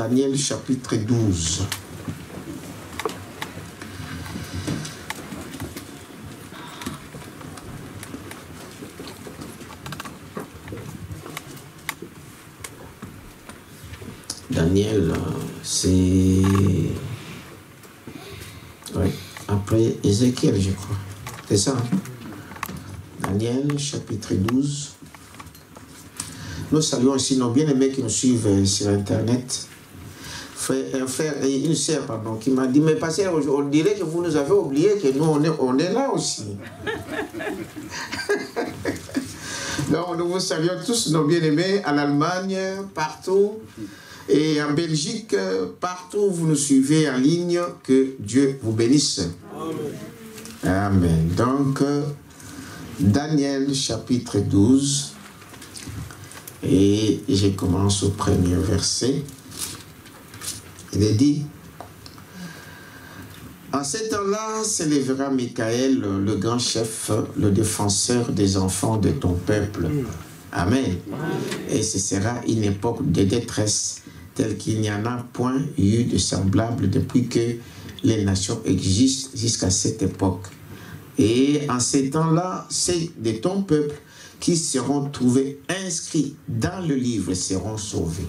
Daniel chapitre 12. Daniel, c'est... Oui, après Ézéchiel, je crois. C'est ça, hein? Daniel, chapitre 12. Nous saluons aussi nos bien-aimés qui nous suivent sur Internet. Un frère et une sœur, pardon, qui m'a dit, mais pasteur, on dirait que vous nous avez oublié que nous, on est là aussi. Donc, nous vous saluons tous nos bien-aimés en Allemagne, partout. Et en Belgique, partout où vous nous suivez en ligne, que Dieu vous bénisse. Amen. Amen. Donc, Daniel chapitre 12, et je commence au premier verset. Il est dit, en ces temps-là s'élèvera Michael, le grand chef, le défenseur des enfants de ton peuple. Amen. Et ce sera une époque de détresse telle qu'il n'y en a point eu de semblable depuis que les nations existent jusqu'à cette époque. Et en ces temps-là, c'est de ton peuple qui seront trouvés inscrits dans le livre seront sauvés.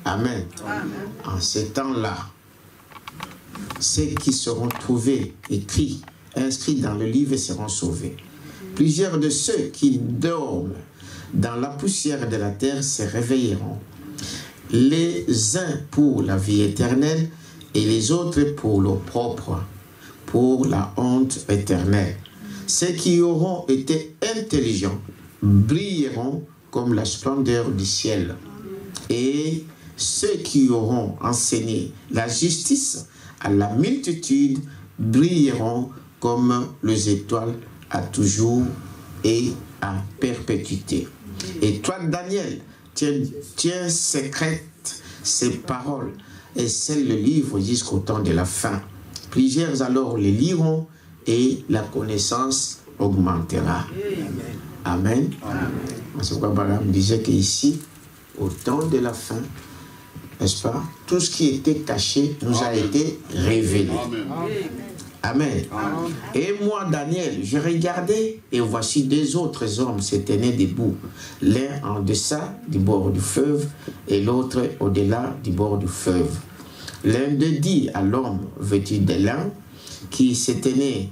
Amen. En ces temps-là, ceux qui seront trouvés écrits, inscrits dans le livre seront sauvés. Plusieurs de ceux qui dorment dans la poussière de la terre se réveilleront. Les uns pour la vie éternelle et les autres pour l'opprobre, pour la honte éternelle. Ceux qui auront été intelligents brilleront comme la splendeur du ciel. Et ceux qui auront enseigné la justice à la multitude brilleront comme les étoiles à toujours et à perpétuité. Et toi, Daniel, tiens secrète ces paroles et scelle le livre jusqu'au temps de la fin. Plusieurs alors les liront et la connaissance augmentera. Amen. C'est pourquoi Balaam disait qu'ici, au temps de la fin, n'est-ce pas, tout ce qui était caché nous a été révélé. Amen. Amen. Et moi, Daniel, je regardais et voici deux autres hommes se tenaient debout, l'un en deçà du bord du fleuve et l'autre au-delà du bord du fleuve. L'un d'eux dit à l'homme vêtu de lin qui se tenait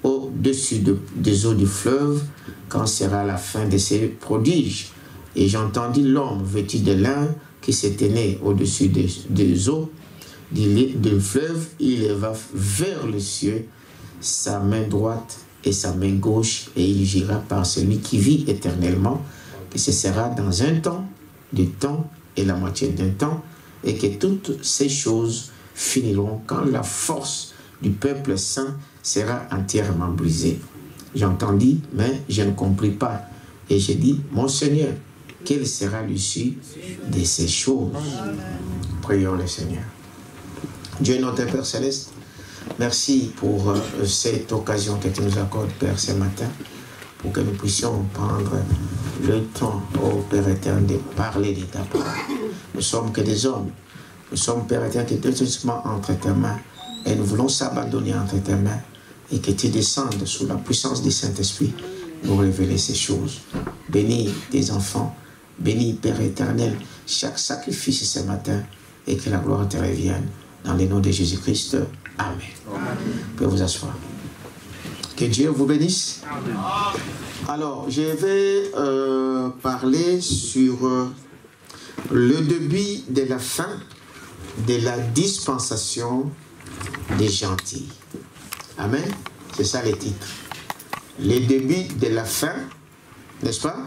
au-dessus des eaux du fleuve, quand sera la fin de ces prodiges? Et j'entendis l'homme vêtu de lin qui se tenait au-dessus des eaux du fleuve, il leva vers le ciel sa main droite et sa main gauche, et il jura par celui qui vit éternellement que ce sera dans un temps, du temps et la moitié d'un temps, et que toutes ces choses finiront quand la force du peuple saint sera entièrement brisée. J'entendis, mais je ne compris pas, et j'ai dit, mon Seigneur, quelle sera l'issue de ces choses? Prions le Seigneur. Dieu notre Père Céleste, merci pour cette occasion que tu nous accordes, Père, ce matin, pour que nous puissions prendre le temps, ô Père éternel, de parler de ta parole. Nous sommes que des hommes. Nous sommes, Père éternel, qui est justement entre tes mains, et nous voulons s'abandonner entre tes mains, et que tu descendes sous la puissance du Saint-Esprit pour révéler ces choses. Bénis tes enfants, bénis, Père éternel, chaque sacrifice ce matin, et que la gloire te revienne. Dans le nom de Jésus-Christ, Amen. Vous pouvez vous asseoir. Que Dieu vous bénisse. Amen. Alors, je vais parler sur le début de la fin de la dispensation des gentils. Amen. C'est ça le titre. Le début de la fin, n'est-ce pas,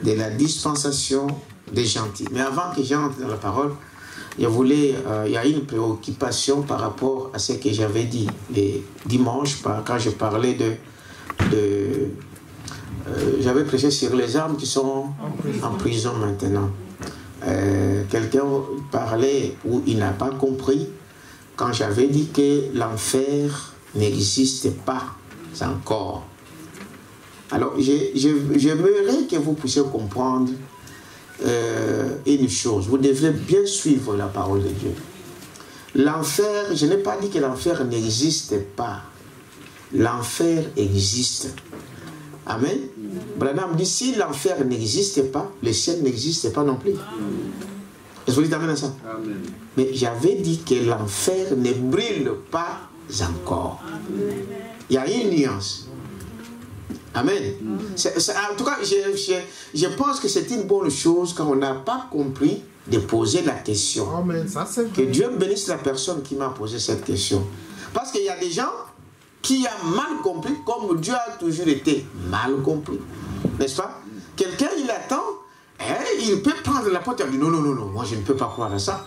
de la dispensation des gentils. Mais avant que j'entre dans la parole, je voulais, il y a une préoccupation par rapport à ce que j'avais dit les dimanches, quand je parlais j'avais prêché sur les âmes qui sont en prison maintenant. Quelqu'un parlait où il n'a pas compris quand j'avais dit que l'enfer n'existe pas encore. Alors, j'aimerais que vous puissiez comprendre une chose. Vous devrez bien suivre la parole de Dieu. L'enfer, je n'ai pas dit que l'enfer n'existe pas. L'enfer existe. Amen. Branham dit, si l'enfer n'existe pas, le ciel n'existe pas non plus. Est-ce que vous dites amen à ça? Amen. Mais j'avais dit que l'enfer ne brûle pas encore. Il y a une nuance. Amen. En tout cas, je pense que c'est une bonne chose quand on n'a pas compris de poser la question. Amen. Ça, que Dieu bénisse la personne qui m'a posé cette question. Parce qu'il y a des gens qui ont mal compris, comme Dieu a toujours été mal compris. N'est-ce pas? Quelqu'un, il attend, il peut prendre la porte et dire non, non, non, non, moi je ne peux pas croire à ça.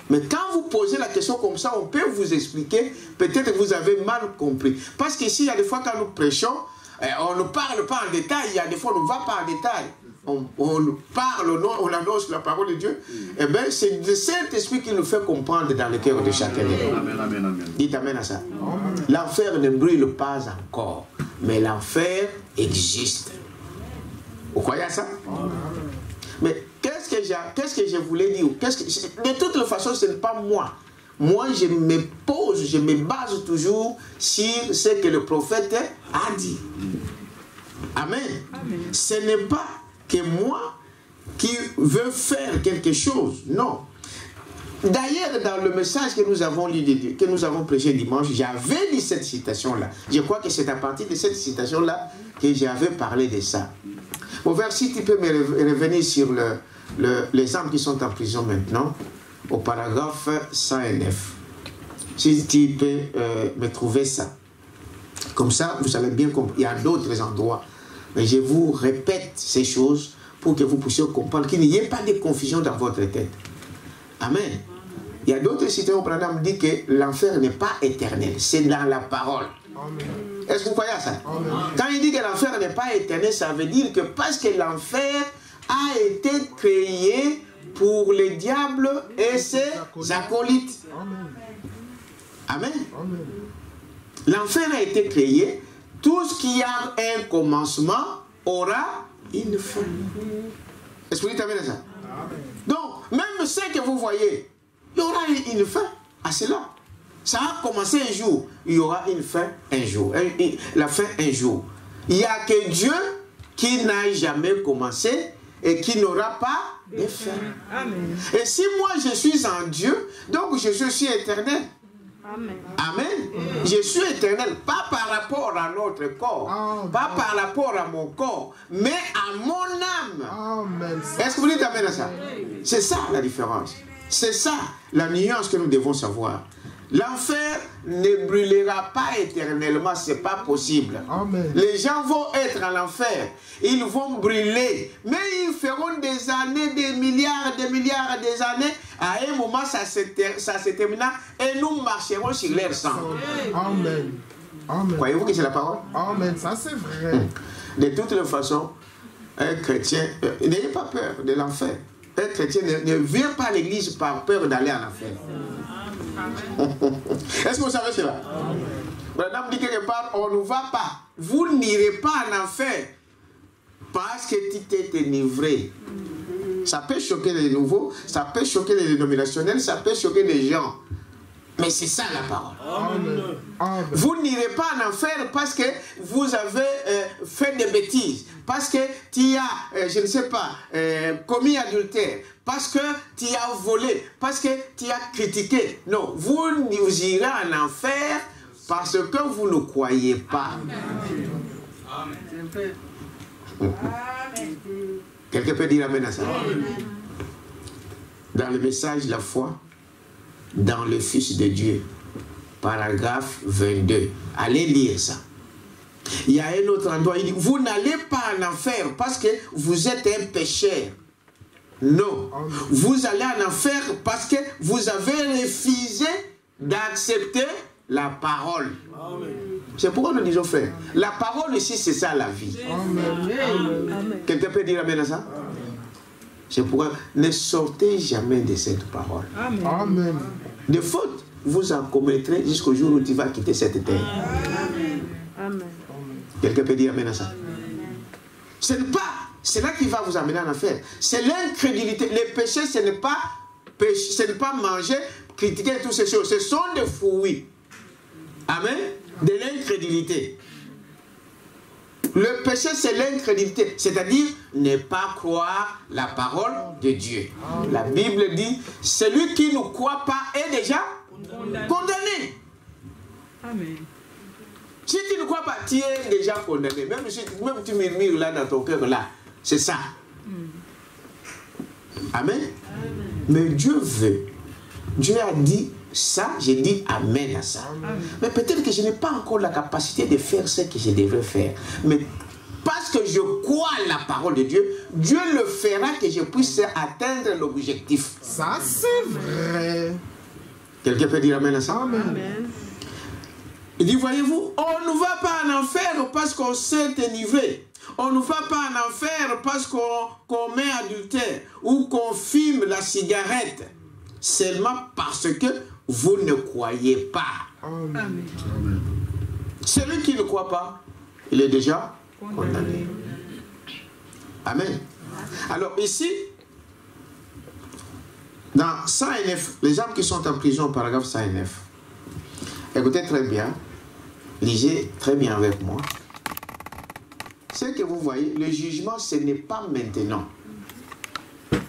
Mais quand vous posez la question comme ça, on peut vous expliquer, peut-être que vous avez mal compris. Parce qu'ici, il y a des fois quand nous prêchons, on ne parle pas en détail, il y a des fois on ne va pas en détail. On parle, on annonce la parole de Dieu. Eh bien, c'est le Saint-Esprit qui nous fait comprendre dans le cœur de chacun. Dites amen à ça. L'enfer ne brûle pas encore, mais l'enfer existe. Vous croyez à ça? Mais qu'est-ce que je voulais dire? De toute façon, ce n'est pas moi. Moi, je me base toujours sur ce que le prophète a dit. Amen. Amen. Ce n'est pas que moi qui veux faire quelque chose. Non. D'ailleurs, dans le message que nous avons lu, que nous avons prêché dimanche, j'avais lu cette citation-là. Je crois que c'est à partir de cette citation-là que j'avais parlé de ça. Mon frère, si tu peux me revenir sur les âmes qui sont en prison maintenant, au paragraphe 109. Si tu peux me trouver ça. Comme ça, vous allez bien comprendre. Il y a d'autres endroits. Mais je vous répète ces choses pour que vous puissiez comprendre qu'il n'y ait pas de confusion dans votre tête. Amen. Il y a d'autres citations où Branham dit que l'enfer n'est pas éternel. C'est dans la parole. Est-ce que vous croyez à ça? Amen. Quand il dit que l'enfer n'est pas éternel, ça veut dire que parce que l'enfer a été créé pour les diables et ses acolytes. Amen. Amen. L'enfer a été créé. Tout ce qui a un commencement aura une fin. Est-ce que vous dites amen à ça? Amen. Donc, même ce que vous voyez, il y aura une fin à cela. Ça a commencé un jour, il y aura une fin un jour. La fin un jour. Il n'y a que Dieu qui n'a jamais commencé et qui n'aura pas de fin. Amen. Et si moi je suis en Dieu, donc je suis éternel. Amen. Amen. Je suis éternel, pas par rapport à notre corps, pas par rapport à mon corps, mais à mon âme. Est-ce que vous dites amen à ça? C'est ça la différence. C'est ça la nuance que nous devons savoir. L'enfer ne brûlera pas éternellement, c'est pas possible. Amen. Les gens vont être en enfer, ils vont brûler, mais ils feront des années, des milliards des années. À un moment, ça se terminera et nous marcherons sur leur sang. Amen. Amen. Croyez-vous que c'est la parole? Amen, ça c'est vrai. De toutes les façons, un chrétien, n'ayez pas peur de l'enfer. Un chrétien ne vient pas à l'église par peur d'aller en enfer. Est-ce que vous savez cela? Madame dit quelque part, on ne va pas. Vous n'irez pas en enfer parce que tu t'es enivré. Ça peut choquer les nouveaux, ça peut choquer les dénominationnels, ça peut choquer les gens. Mais c'est ça la parole. Amen. Vous n'irez pas en enfer parce que vous avez fait des bêtises, parce que tu as, je ne sais pas, commis adultère, parce que tu as volé, parce que tu as critiqué. Non, vous irez en enfer parce que vous ne croyez pas. Amen. Quelqu'un peut dire amen à ça? Amen. Dans le message La foi dans le Fils de Dieu, paragraphe 22. Allez lire ça. Il y a un autre endroit, il dit, vous n'allez pas en enfer parce que vous êtes un pécheur. Non. Amen. Vous allez en enfer parce que vous avez refusé d'accepter la parole. C'est pourquoi nous disons frère. La parole ici, c'est ça la vie. Amen. Quelqu'un peut dire amen à ça? C'est pourquoi ne sortez jamais de cette parole. Amen. De faute, vous en commettrez jusqu'au jour où tu vas quitter cette terre. Amen. Quelqu'un peut dire amen à ça? Ce n'est pas C'est là qui va vous amener en enfer. C'est l'incrédulité. Le péché, ce n'est pas péché, ce n'est pas manger, critiquer toutes ces choses. Ce sont des fruits. Amen. De l'incrédulité. Le péché, c'est l'incrédulité. C'est-à-dire ne pas croire la parole de Dieu. La Bible dit, celui qui ne croit pas est déjà condamné. Amen. Si tu ne crois pas, tu es déjà condamné. Même si tu murmures là dans ton cœur, là, c'est ça. Amen. Mais Dieu veut. Dieu a dit ça, j'ai dit amen à ça. Amen. Mais peut-être que je n'ai pas encore la capacité de faire ce que je devrais faire. Mais parce que je crois à la parole de Dieu, Dieu le fera que je puisse atteindre l'objectif. Ça, c'est vrai. Quelqu'un peut dire amen à ça? Amen. Amen. Il dit, voyez-vous, on ne va pas en enfer parce qu'on s'est enivré. On ne va pas en enfer parce qu'on met adultère ou qu'on fume la cigarette. Seulement parce que vous ne croyez pas. Amen. Celui qui ne croit pas, il est déjà condamné. Amen. Alors ici, dans 109, les gens qui sont en prison, paragraphe 109, écoutez très bien, lisez très bien avec moi. Ce que vous voyez, le jugement, ce n'est pas maintenant.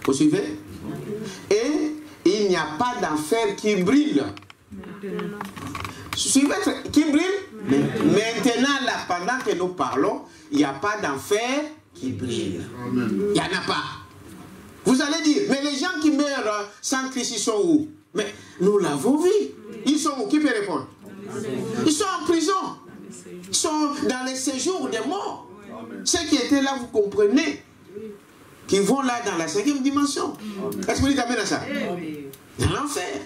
Vous suivez? Et il n'y a pas d'enfer qui brille. Suivez, qui brille? Maintenant, là, pendant que nous parlons, il n'y a pas d'enfer qui brille. Il n'y en a pas. Vous allez dire, mais les gens qui meurent sans Christ, ils sont où? Mais nous l'avons vu. Ils sont où? Qui peut répondre? Ils sont en prison. Ils sont dans les séjours des morts. Ceux qui étaient là, vous comprenez, qui vont là dans la 5e dimension. Est-ce que vous dites amen à ça? Dans l'enfer.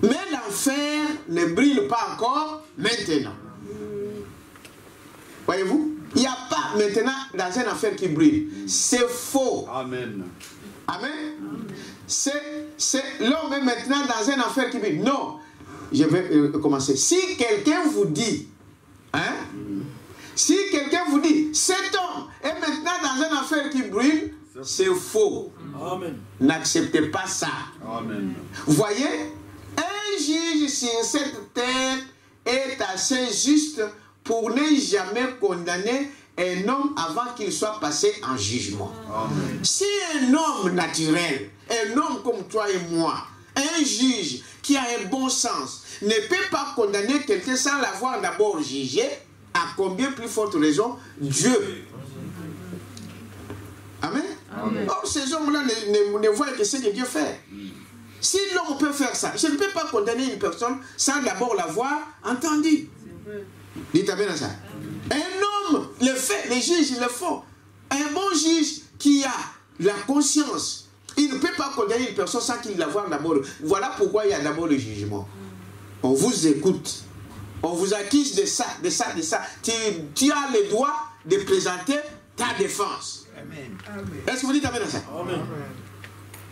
Mais l'enfer ne brille pas encore maintenant. Voyez-vous? Il n'y a pas maintenant dans un enfer qui brille. C'est faux. Amen. Amen. C'est l'homme est maintenant dans un enfer qui brille. Non. Je vais commencer. Si quelqu'un vous dit, hein? Si quelqu'un vous dit, cet homme est maintenant dans un enfer qui brille, c'est faux. N'acceptez pas ça. Amen. Voyez, un juge sur cette terre est assez juste pour ne jamais condamner un homme avant qu'il soit passé en jugement. Amen. Si un homme naturel, un homme comme toi et moi, un juge qui a un bon sens, ne peut pas condamner quelqu'un sans l'avoir d'abord jugé, à combien plus forte raison Dieu. Amen. Amen. Or, ces hommes-là ne voient que ce que Dieu fait. Si l'homme peut faire ça, je ne peux pas condamner une personne sans d'abord l'avoir entendu. Dites amen à ça. Un homme le fait, les juges le font. Un bon juge qui a la conscience, il ne peut pas condamner une personne sans qu'il l'avoir d'abord. Voilà pourquoi il y a d'abord le jugement. On vous écoute. On vous accuse de ça, de ça, de ça. Tu as le droit de présenter ta défense. Est-ce que vous dites amen à ça? Amen.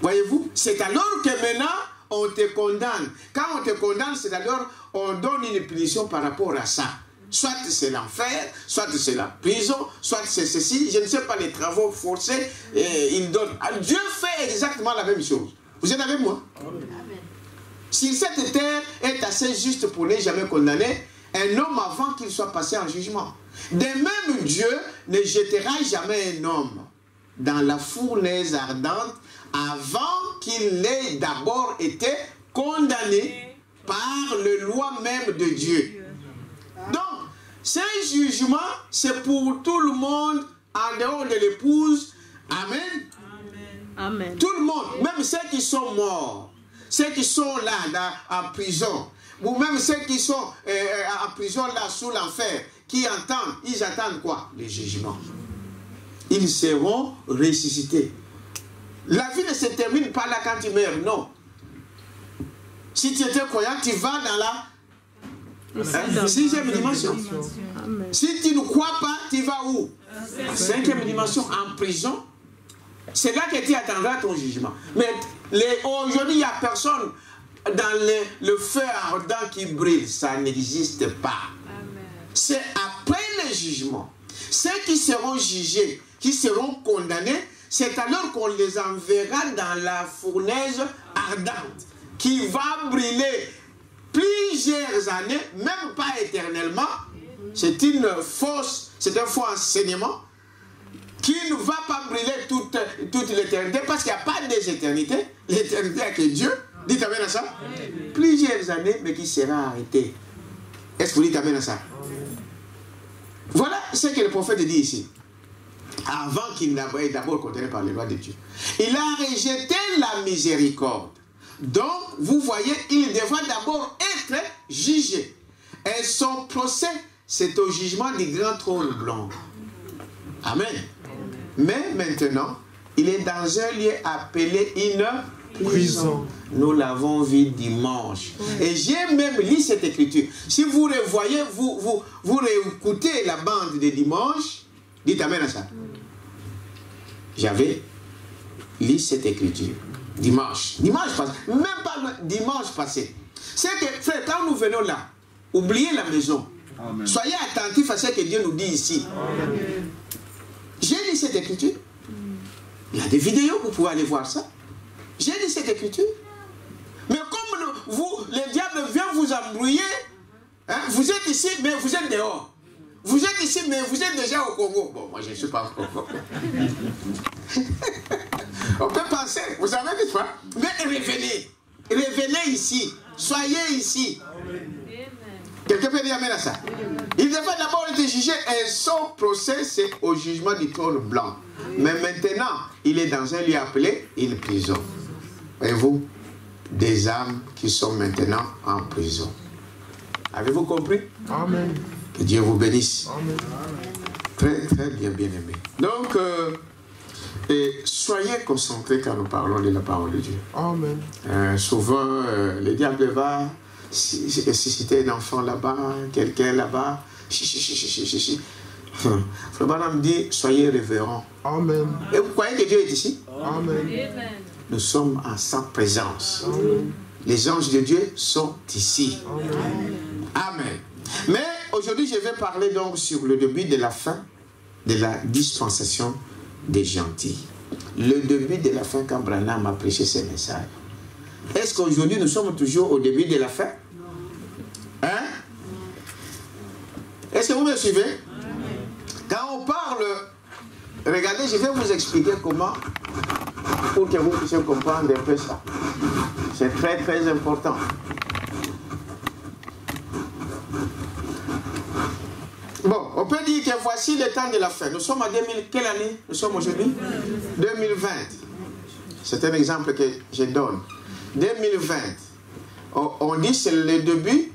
Voyez-vous? C'est alors que maintenant, on te condamne. Quand on te condamne, c'est alors on donne une punition par rapport à ça. Soit c'est l'enfer, soit c'est la prison, soit c'est ceci. Je ne sais pas, les travaux forcés, il donne. Dieu fait exactement la même chose. Vous êtes avec moi? Amen. Si cette terre est assez juste pour ne jamais condamner un homme avant qu'il soit passé en jugement. De même, Dieu ne jettera jamais un homme dans la fournaise ardente avant qu'il ait d'abord été condamné par le loi même de Dieu. Donc, ce jugement, c'est pour tout le monde en dehors de l'épouse. Amen. Amen. Tout le monde, même ceux qui sont morts. Ceux qui sont là, en prison, ou même ceux qui sont en prison là sous l'enfer, qui entendent, ils attendent quoi? Le jugement. Ils seront ressuscités. La vie ne se termine pas là quand tu meurs, non. Si tu étais croyant, tu vas dans la 6e dimension. Si tu ne crois pas, tu vas où? 5e dimension, en prison. C'est là que tu attendras ton jugement. Mais aujourd'hui, il n'y a personne dans le feu ardent qui brille. Ça n'existe pas. C'est après le jugement. Ceux qui seront jugés qui seront condamnés, c'est alors qu'on les enverra dans la fournaise ardente, qui va brûler plusieurs années, même pas éternellement. C'est un faux enseignement qui ne va pas brûler toute l'éternité, parce qu'il n'y a pas d'éternité. L'éternité avec Dieu. Dites amen à ça. Plusieurs années, mais qui sera arrêté. Est-ce que vous dites amen à ça? Voilà ce que le prophète dit ici. Avant qu'il n'ait d'abord condamné par les lois de Dieu. Il a rejeté la miséricorde. Donc, vous voyez, il devra d'abord être jugé. Et son procès, c'est au jugement du grand trône blanc. Amen. Mais maintenant, il est dans un lieu appelé une prison. Nous l'avons vu dimanche. Et j'ai même lu cette écriture. Si vous revoyez, vous réécoutez la bande de dimanche, dites amen à ça. J'avais lu cette écriture. Dimanche passé. Même pas dimanche passé. C'est que, frère, quand nous venons là, oubliez la maison. Amen. Soyez attentifs à ce que Dieu nous dit ici. Amen. J'ai lu cette écriture. Il y a des vidéos, vous pouvez aller voir ça. J'ai lu cette écriture. Mais comme le diable vient vous embrouiller, hein, vous êtes ici, mais vous êtes dehors. Vous êtes ici, mais vous êtes déjà au Congo. Bon, moi je ne suis pas au Congo. On peut penser, vous savez, n'est-ce pas? Mais revenez. Revenez ici. Soyez ici. Quelqu'un peut dire amen à ça? Il devait d'abord être jugé et son procès, c'est au jugement du trône blanc. Mais maintenant, il est dans un lieu appelé une prison. Voyez-vous, des âmes qui sont maintenant en prison. Avez-vous compris? Amen. Que Dieu vous bénisse. Amen. Très, très bien, bien aimé. Donc, soyez concentrés quand nous parlons de la parole de Dieu. Amen. Souvent, le diable va susciter un enfant là-bas, quelqu'un là-bas. Frère Branham dit, soyez révérents. Amen. Et vous croyez que Dieu est ici? Amen. Nous sommes en sa présence. Amen. Les anges de Dieu sont ici. Amen. Amen. Mais aujourd'hui, je vais parler donc sur le début de la fin de la dispensation des gentils. Le début de la fin quand Branham a prêché ce message. Est-ce qu'aujourd'hui, nous sommes toujours au début de la fin? Hein? Est-ce que vous me suivez? Quand on parle, regardez, je vais vous expliquer comment, pour que vous puissiez comprendre un peu ça. C'est très, très important. Bon, on peut dire que voici le temps de la fin. Nous sommes en 2000, quelle année? Nous sommes aujourd'hui 2020. C'est un exemple que je donne. 2020. On dit que c'est le début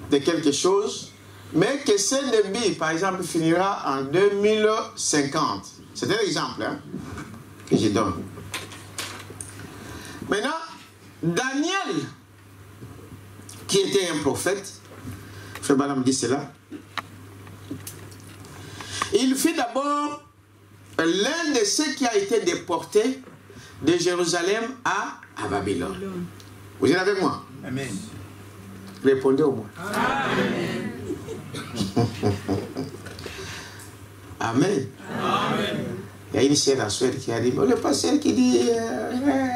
de quelque chose, mais que ce début, par exemple, finira en 2050. C'est un exemple hein, que je donne. Maintenant, Daniel, qui était un prophète, Frère Branham dit cela, il fut d'abord l'un de ceux qui a été déporté de Jérusalem à Babylone. Vous êtes avec moi? Amen. Répondez au moins. Amen. Amen. Amen. Il y a une sœur en Suède qui a dit, le pasteur qui dit,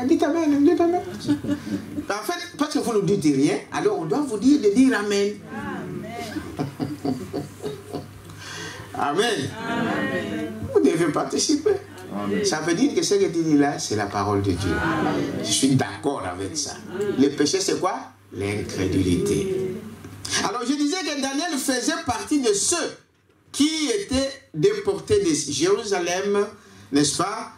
dites Amen, dites Amen. En fait, parce que vous ne dites rien, alors on doit vous dire de dire Amen. Amen. Amen. Vous devez participer. Amen. Ça veut dire que ce que tu dis là, c'est la parole de Dieu. Amen. Je suis d'accord avec ça. Le péché, c'est quoi? L'incrédulité. Alors, je disais que Daniel faisait partie de ceux qui étaient déportés de Jérusalem, n'est-ce pas,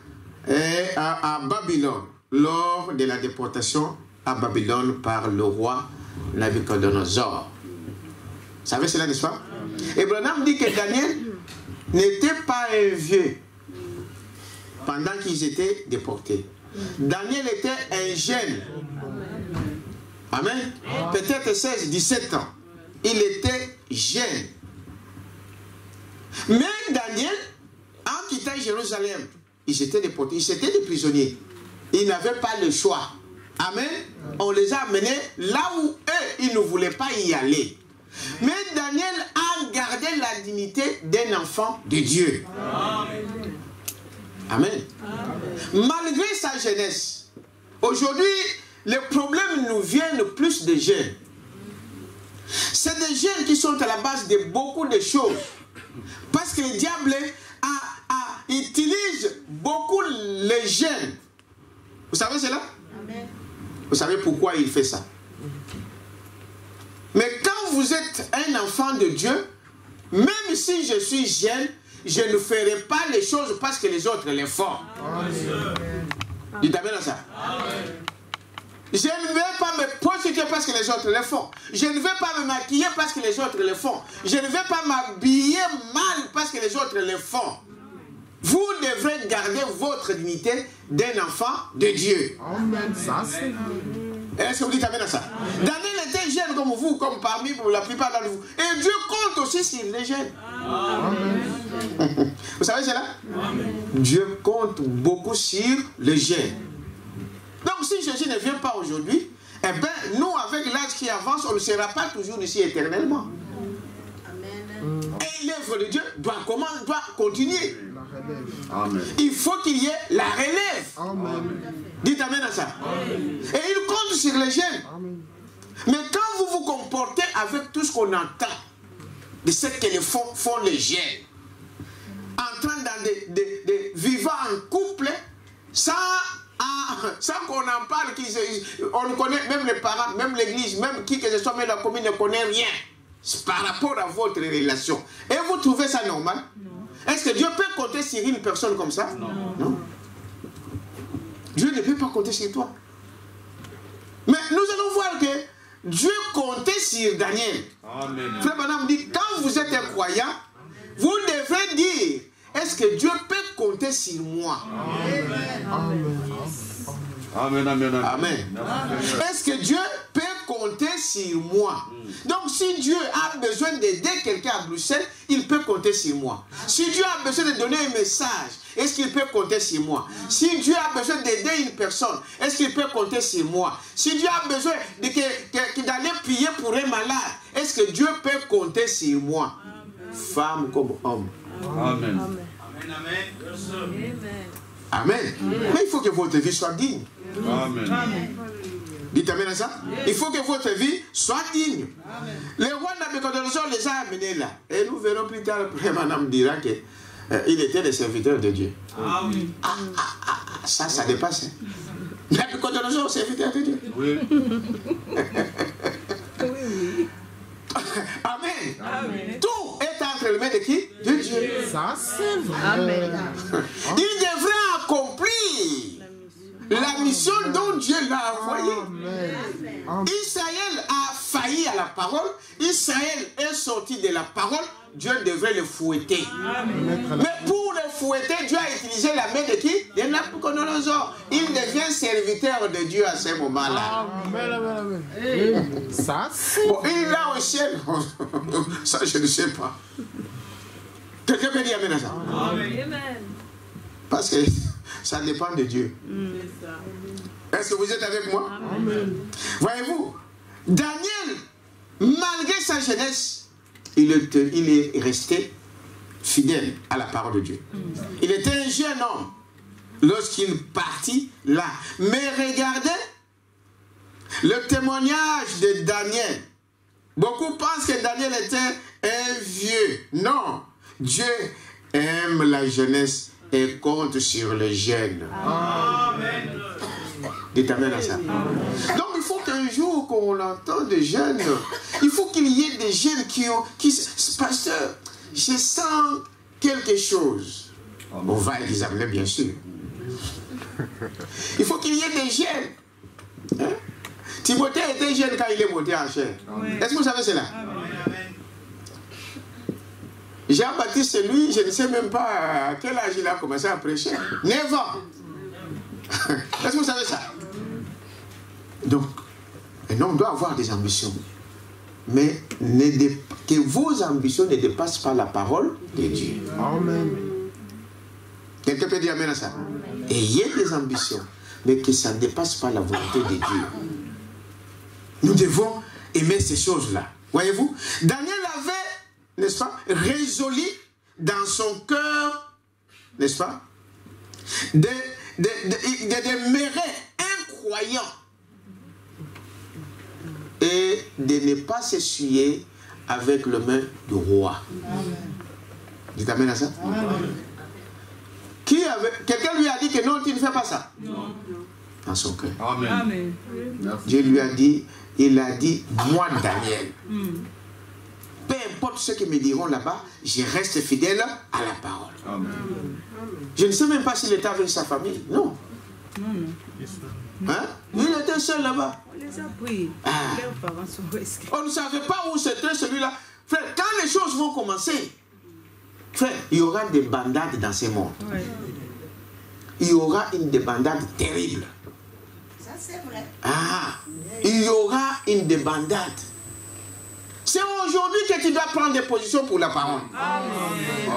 à Babylone, lors de la déportation à Babylone par le roi Nabuchodonosor. Vous savez cela, n'est-ce pas? Et Branham dit que Daniel n'était pas un vieux pendant qu'ils étaient déportés. Daniel était un jeune. Amen. Peut-être 16, 17 ans. Il était jeune. Mais Daniel, en quittant Jérusalem, ils étaient déportés, ils étaient des prisonniers. Ils n'avaient pas le choix. Amen. On les a amenés là où eux, ils ne voulaient pas y aller. Mais Daniel a garder la dignité d'un enfant de Dieu. Amen. Malgré sa jeunesse, aujourd'hui, les problèmes nous viennent plus des jeunes. C'est des jeunes qui sont à la base de beaucoup de choses. Parce que le diable utilise beaucoup les jeunes. Vous savez cela? Amen. Vous savez pourquoi il fait ça? Mais quand vous êtes un enfant de Dieu, même si je suis jeune, je ne ferai pas les choses parce que les autres les font. Dites amen à ça. Amen. Je ne vais pas me prostituer parce que les autres le font. Je ne vais pas me maquiller parce que les autres le font. Je ne vais pas m'habiller mal parce que les autres le font. Vous devrez garder votre dignité d'un enfant de Dieu. Amen. Est-ce que vous dites amen à ça? Daniel était jeune comme vous, comme parmi la plupart d'entre vous. Et Dieu compte aussi sur les jeunes. Amen. Vous savez cela? Amen. Dieu compte beaucoup sur les jeunes. Donc si Jésus ne vient pas aujourd'hui, eh bien nous avec l'âge qui avance, on ne sera pas toujours ici éternellement. Amen. Et l'œuvre de Dieu doit continuer. Amen. Il faut qu'il y ait la relève. Amen. Dites amen à ça. Amen. Et il compte sur les jeunes. Amen. Mais quand vous vous comportez avec tout ce qu'on entend de ce que les font les jeunes, en train de vivre en couple, sans qu'on en parle, on connaît même les parents, même l'église, même qui que ce soit, même la commune ne connaît rien par rapport à votre relation. Et vous trouvez ça normal? Non. Est-ce que Dieu peut compter sur une personne comme ça? Non. Non. Dieu ne peut pas compter sur toi. Mais nous allons voir que Dieu comptait sur Daniel. Amen. Frère Branham dit, quand vous êtes un croyant, vous devez dire, est-ce que Dieu peut compter sur moi? Amen. Amen. Amen. Amen. Amen. Est-ce que Dieu peut compter sur moi? Donc si Dieu a besoin d'aider quelqu'un à Bruxelles, il peut compter sur moi. Si Dieu a besoin de donner un message, est-ce qu'il peut compter sur moi? Si Dieu a besoin d'aider une personne, est-ce qu'il peut compter sur moi? Si Dieu a besoin d'aller prier pour un malade, est-ce que Dieu peut compter sur moi? Femme comme homme. Amen. Amen. Mais il faut que votre vie soit digne. Amen. Dites amen à ça? Il faut que votre vie soit digne. Le roi Nabucodonosor les a amenés là. Et nous verrons plus tard, Madame dira qu'il était le serviteur de Dieu. Ah oui. Ça dépasse. Nabucodonosor, serviteur de Dieu. Oui. Amen. Amen. Tout est entre les mains de qui? De Dieu. Ça, c'est vrai. Amen. Il devrait accomplir la mission dont Dieu l'a envoyé. Amen. Israël a failli à la parole. Israël est sorti de la parole. Dieu devrait le fouetter. Amen. Mais pour le fouetter, Dieu a utilisé la main de qui? De Nabucodonosor. Il devient serviteur de Dieu à ce moment-là. Amen. Amen. Ça, c'est... Bon, il est là au ciel. Ça, je ne sais pas. Quelqu'un peut dire amen à ça? Amen. Parce que ça dépend de Dieu. Est-ce que vous êtes avec moi? Amen. Voyez-vous, Daniel, malgré sa jeunesse, il est resté fidèle à la parole de Dieu. Il était un jeune homme lorsqu'il partit là. Mais regardez le témoignage de Daniel. Beaucoup pensent que Daniel était un vieux. Non, Dieu aime la jeunesse et compte sur les jeunes. Amen. Dites amen à ça. Amen. Donc il faut qu'un jour qu'on entende des jeunes, il faut qu'il y ait des jeunes qui pasteur, je sens quelque chose. On va l'examiner bien sûr. Il faut qu'il y ait des jeunes. Hein? Timothée était jeune quand il est monté en chair. Est-ce que vous savez cela? Jean-Baptiste, lui, je ne sais même pas à quel âge il a commencé à prêcher. 9 ans. Est-ce que vous savez ça? Donc, un homme doit avoir des ambitions. Mais que vos ambitions ne dépassent pas la parole de Dieu. Amen. Quelqu'un peut dire amen à ça? Ayez des ambitions, mais que ça ne dépasse pas la volonté de Dieu. Nous devons aimer ces choses-là. Voyez-vous, Daniel avait n'est-ce pas, résolu dans son cœur, n'est-ce pas, des mérits incroyants et de ne pas s'essuyer avec le main du roi. Dites amen à ça? Quelqu'un lui a dit que non, tu ne fais pas ça? Non. Dans son cœur. Amen. Amen. Dieu lui a dit, il a dit, moi Daniel, peu importe ce qu'ils me diront là-bas, je reste fidèle à la parole. Amen. Je ne sais même pas s'il était avec sa famille. Non. Hein? Il était seul là-bas. On les a pris. Ah. Leurs parents sont restés. On ne savait pas où c'était celui-là. Frère, quand les choses vont commencer, frère, il y aura des bandades dans ce monde. Ouais. Il y aura une débandade terrible. Ça, c'est vrai. Ah, il y aura une débandade. C'est aujourd'hui que tu dois prendre des positions pour la parole. Amen.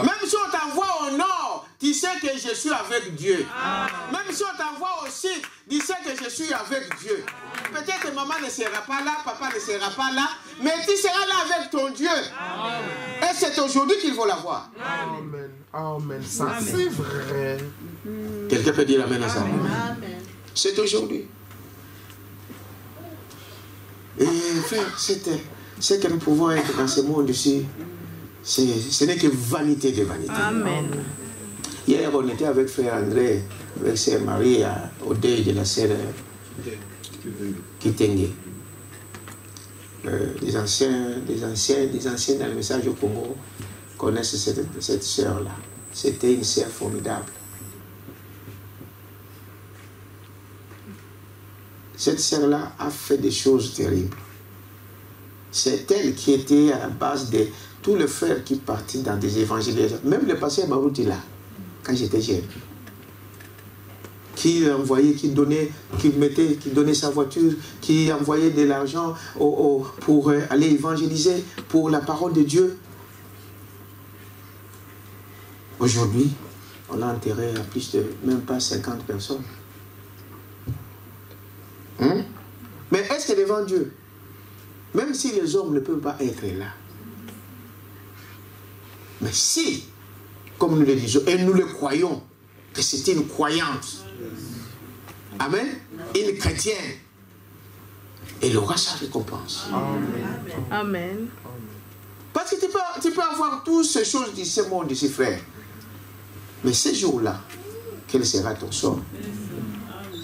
Même si on t'envoie au nord, tu sais que je suis avec Dieu. Amen. Même si on t'envoie au sud, tu sais que je suis avec Dieu. Peut-être que maman ne sera pas là, papa ne sera pas là, mais tu seras là avec ton Dieu. Amen. Et c'est aujourd'hui qu'il faut l'avoir. Amen. Amen. Ça, c'est vrai. Quelqu'un peut dire amen à ça? Amen. C'est aujourd'hui. Et frère, c'est que nous pouvons être dans ce monde ici. Ce n'est que vanité de vanité. Amen. Hier, on était avec frère André, avec sœur Marie, au deuil de la sœur Kitenge. Les anciens dans le message au Congo connaissent cette sœur-là. C'était une sœur formidable. Cette sœur-là a fait des choses terribles. C'est elle qui était à la base de tous les frères qui partaient dans des évangélisations. Même le pasteur Barouti là, quand j'étais jeune, qui envoyait, qui donnait sa voiture, qui envoyait de l'argent pour aller évangéliser pour la parole de Dieu. Aujourd'hui, on a enterré à plus de même pas 50 personnes. Mais est-ce que devant Dieu, même si les hommes ne peuvent pas être là, mais si, comme nous le disons, et nous le croyons, que c'est une croyante, amen, une chrétienne, elle aura sa récompense. Amen. Parce que tu peux avoir toutes ces choses de ce monde ici, frère. Mais ces jours-là, quel sera ton sort?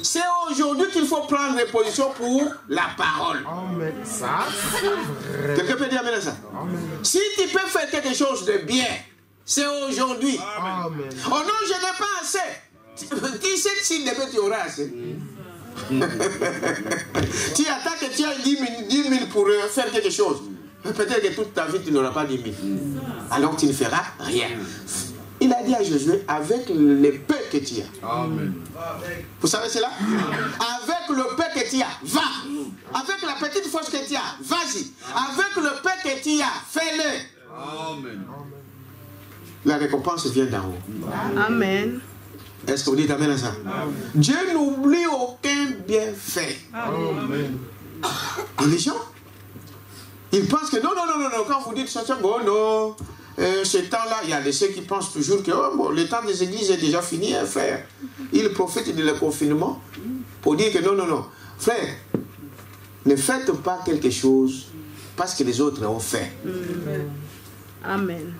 C'est aujourd'hui qu'il faut prendre des positions pour la parole. Amen. Ça, c'est vrai. Quelqu'un peut dire amen à ça? Amen. Si tu peux faire quelque chose de bien, c'est aujourd'hui. Amen. Oh non, je n'ai pas assez. Tu sais si tu auras assez. Tu attends que tu aies 10 000 pour faire quelque chose. Peut-être que toute ta vie, tu n'auras pas 10 000. Alors tu ne feras rien. Il a dit à Josué, avec le peu que tu as. Amen. Vous savez cela? Avec le peu que tu as, va. Avec la petite force que tu as, vas-y. Avec le peu que tu as, fais-le. Amen. La récompense vient d'en haut. Amen. Est-ce que vous dites amen à ça? Amen. Dieu n'oublie aucun bienfait. Amen. Et les gens, ils pensent que non, quand vous dites ça, bon, non. Ce temps-là, il y a des ceux qui pensent toujours que oh, bon, le temps des églises est déjà fini, hein, frère. Ils profitent de le confinement pour dire que non. Frère, ne faites pas quelque chose parce que les autres ont fait. Amen.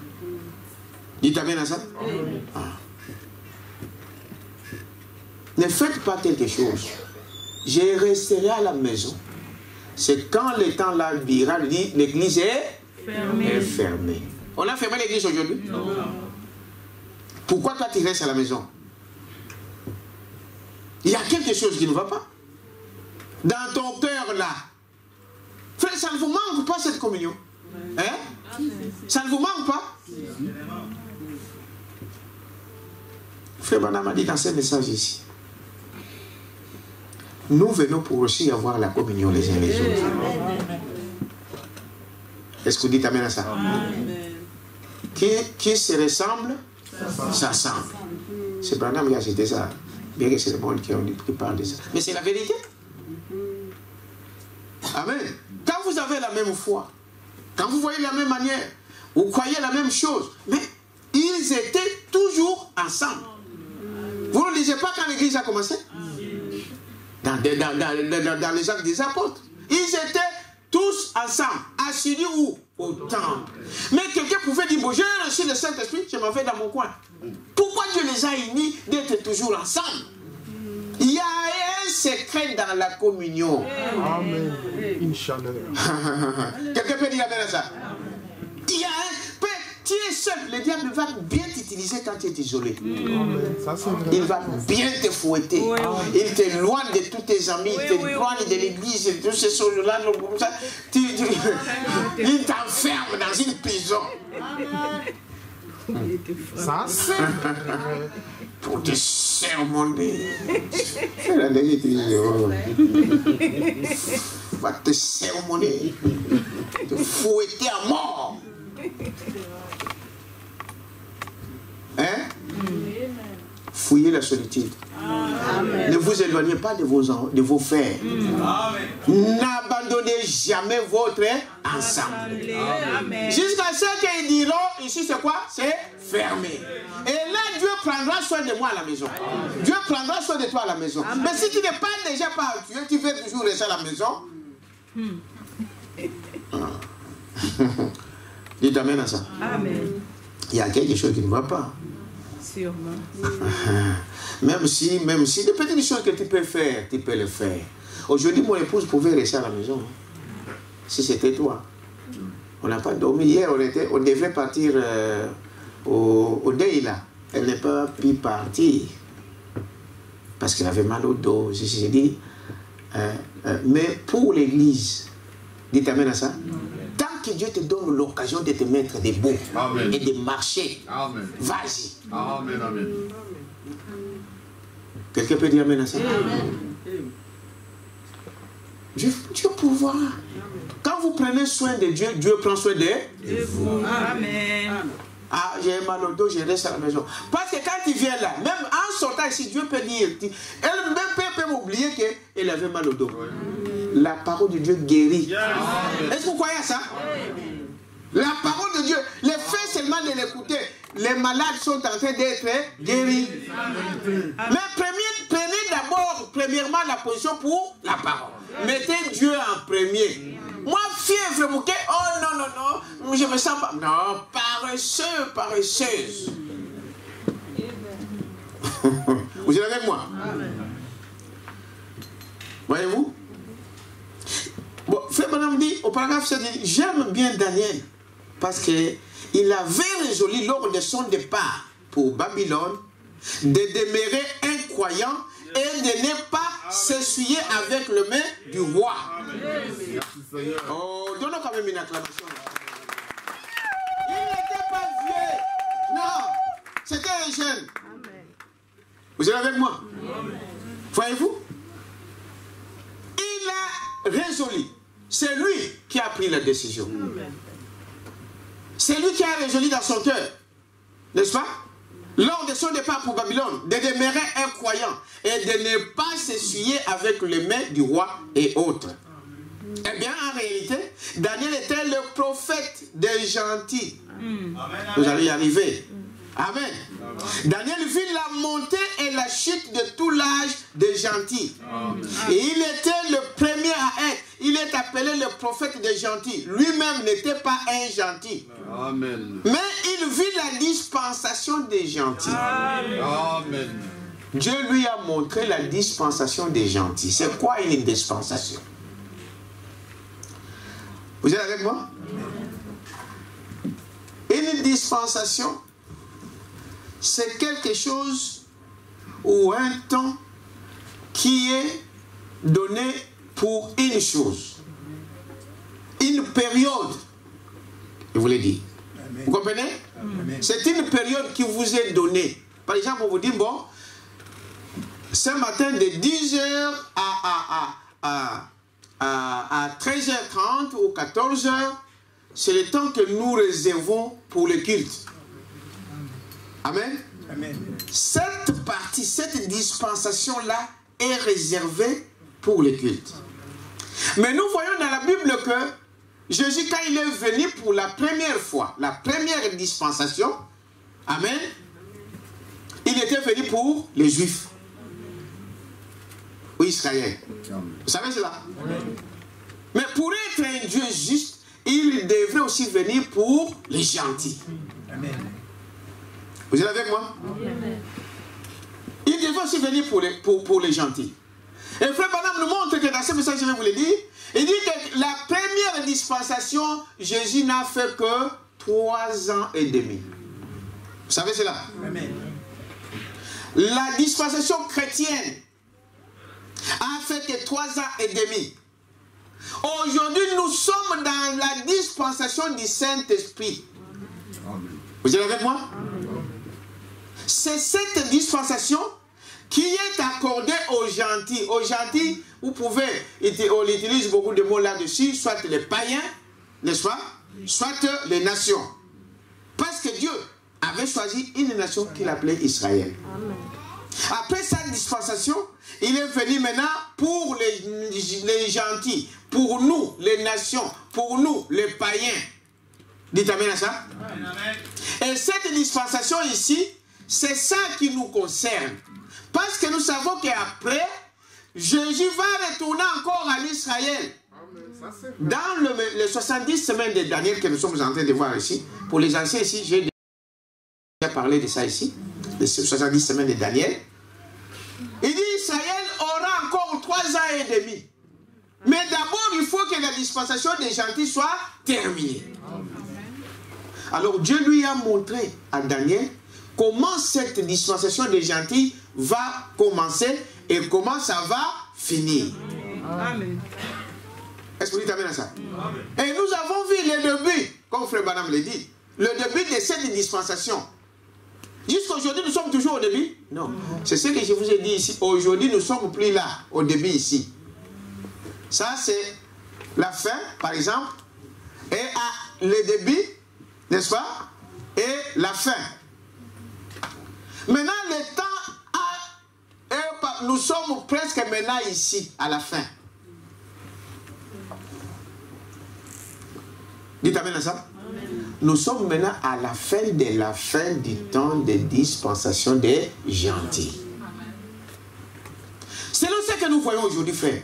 Dites amen à ça? Amen. Ah. Ne faites pas quelque chose. Je resterai à la maison. C'est quand le temps là dira, l'église est fermée. On a fermé l'église aujourd'hui? Non. Pourquoi toi tu restes à la maison? Il y a quelque chose qui ne va pas. Dans ton cœur là. Frère, ça ne vous manque pas cette communion? Hein? Ça ne vous manque pas? Frère Branham a dit dans ce message ici. Nous venons pour aussi avoir la communion les uns les autres. Est-ce que vous dites amen à ça? Amen. Qui se ressemble, s'assemble. C'est Branham qui a cité ça. Bien que c'est le monde qui parle de ça. Mais c'est la vérité. Amen. Quand vous avez la même foi, quand vous voyez la même manière, Vous croyez la même chose. Mais ils étaient toujours ensemble. Vous ne lisez pas quand l'église a commencé? Dans les actes des apôtres. Ils étaient tous ensemble. Assidus où? Au temple. Mais quelqu'un pouvait dire, bon, j'ai reçu le Saint-Esprit, je m'en vais dans mon coin. Pourquoi Dieu les a unis d'être toujours ensemble? Il y a un secret dans la communion. Amen. Inch'Allah. Quelqu'un peut dire amen à ça? Il y a un... Tu es seul, le diable va bien t'utiliser quand tu es isolé. Amen. Ça, c'est vrai. Il va bien te fouetter. Il t'éloigne de tous tes amis, il t'éloigne de l'église, de toutes ces choses-là. Il t'enferme dans une prison. Ça, c'est vrai. Pour te sermonner. C'est la vérité. Va te sermonner. Te fouetter à mort. Hein? Fouillez la solitude. Amen. Ne vous éloignez pas de vos frères. N'abandonnez jamais votre ensemble. Jusqu'à ce qu'ils diront, ici c'est quoi? C'est fermé. Et là, Dieu prendra soin de moi à la maison. Dieu prendra soin de toi à la maison. Amen. Mais si tu n'es pas déjà par Dieu, tu veux toujours rester à la maison. Dites amen à ça. Amen. Il y a quelque chose qui ne va pas. Sûrement. Même si des petites choses que tu peux faire, tu peux le faire. Aujourd'hui, mon épouse pouvait rester à la maison. Si c'était toi. On n'a pas dormi. Hier, on devait partir au deuil là. Elle n'est pas pu partir. Parce qu'elle avait mal au dos. J'ai dit, mais pour l'église, dites amen à ça. Tant que Dieu te donne l'occasion de te mettre debout et de marcher, vas-y. Amen, amen. Quelqu'un peut dire amen à ça? Amen. Dieu pourvoira. Quand vous prenez soin de Dieu, Dieu prend soin de vous. Amen. Ah, j'ai mal au dos, je reste à la maison. Parce que quand tu viens là, même en sortant ici, Dieu peut dire, elle même peut m'oublier qu'elle avait mal au dos. La parole de Dieu guérit. Est-ce que vous croyez à ça? La parole de Dieu, le fait seulement de l'écouter, les malades sont en train d'être guéris. Mais prenez d'abord, premièrement, la position pour la parole. Mettez Dieu en premier. Moi, fièvre, bouquet, oh non, non, non, je me sens pas. Non, paresseux, paresseuse. Vous êtes avec moi? Voyez-vous? Bon, Frère Branham dit, au paragraphe 7, j'aime bien Daniel, parce qu'il avait résolu lors de son départ pour Babylone de demeurer incroyant et de ne pas s'essuyer avec le main du roi. Oh, donnons quand même une acclamation. Il n'était pas vieux. Non, c'était un jeune. Vous êtes avec moi? Voyez-vous? Il a résolu. C'est lui qui a pris la décision. C'est lui qui a résolu dans son cœur. N'est-ce pas? Lors de son départ pour Babylone, de demeurer incroyant et de ne pas s'essuyer avec les mains du roi et autres. Eh bien, en réalité, Daniel était le prophète des gentils. Vous allez y arriver. Amen. Daniel vit la montée et la chute de tout l'âge des gentils. Et il était le premier à être. Il est appelé le prophète des gentils. Lui-même n'était pas un gentil. Amen. Mais il vit la dispensation des gentils. Amen. Dieu lui a montré la dispensation des gentils. C'est quoi une dispensation? Vous êtes avec moi? Une dispensation, c'est quelque chose ou un temps qui est donné pour une chose. Une période, je vous l'ai dit. Vous comprenez? C'est une période qui vous est donnée. Par exemple, on vous dit, bon, ce matin de 10h à 13h30 ou 14h, c'est le temps que nous réservons pour le culte. Amen. Amen. Cette partie, cette dispensation-là est réservée pour le culte. Mais nous voyons dans la Bible que Jésus, quand il est venu pour la première fois, la première dispensation, amen, il était venu pour les Juifs. Ou Israël. Vous savez cela? Mais pour être un Dieu juste, il devrait aussi venir pour les gentils. Vous êtes avec moi? Il devrait aussi venir pour les gentils. Et Frère Branham nous montre que dans ce message, je vais vous le dire, il dit que la première dispensation, Jésus n'a fait que 3 ans et demi. Vous savez cela? Amen. La dispensation chrétienne a fait que 3 ans et demi. Aujourd'hui, nous sommes dans la dispensation du Saint-Esprit. Vous êtes avec moi? C'est cette dispensation qui est accordée aux gentils. Aux gentils, vous pouvez, on utilise beaucoup de mots là-dessus, soit les païens, n'est-ce pas? Soit les nations. Parce que Dieu avait choisi une nation qu'il appelait Israël. Après sa dispensation, il est venu maintenant pour les gentils, pour nous, les nations, pour nous, les païens. Dites amen à ça. Amen. Et cette dispensation ici, c'est ça qui nous concerne. Parce que nous savons qu'après, Jésus va retourner encore à l'Israël. Dans les 70 semaines de Daniel que nous sommes en train de voir ici, pour les anciens ici, j'ai déjà parlé de ça ici, les 70 semaines de Daniel. Il dit Israël aura encore 3 ans et demi. Mais d'abord, il faut que la dispensation des gentils soit terminée. Alors Dieu lui a montré à Daniel comment cette dispensation des gentils va commencer et comment ça va finir. Amen. Est-ce que vous dites amen à ça? Amen. Et nous avons vu le début, comme Frère Branham l'a dit, le début de cette dispensation. Jusqu'à aujourd'hui, nous sommes toujours au début? Non. C'est ce que je vous ai dit ici. Aujourd'hui, nous ne sommes plus là, au début ici. Ça, c'est la fin, par exemple, et le début, n'est-ce pas? Et la fin. Maintenant, le temps nous sommes presque maintenant ici, à la fin. Dites amen à ça. Amen. Nous sommes maintenant à la fin du temps de dispensation des gentils. Selon ce que nous voyons aujourd'hui, frère,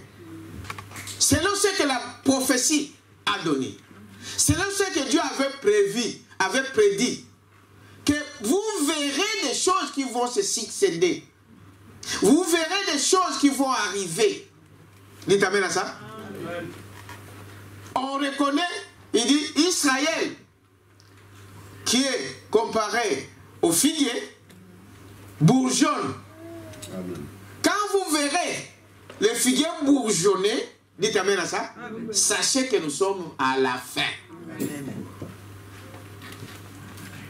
selon ce que la prophétie a donné, selon ce que Dieu avait prédit, que vous verrez des choses qui vont se succéder. Vous verrez des choses qui vont arriver. Dites amen à ça. Amen. On reconnaît, il dit Israël, qui est comparé au figuier, bourgeonne. Amen. Quand vous verrez le figuier bourgeonner, dites amen à ça. Amen. Sachez que nous sommes à la fin. Amen.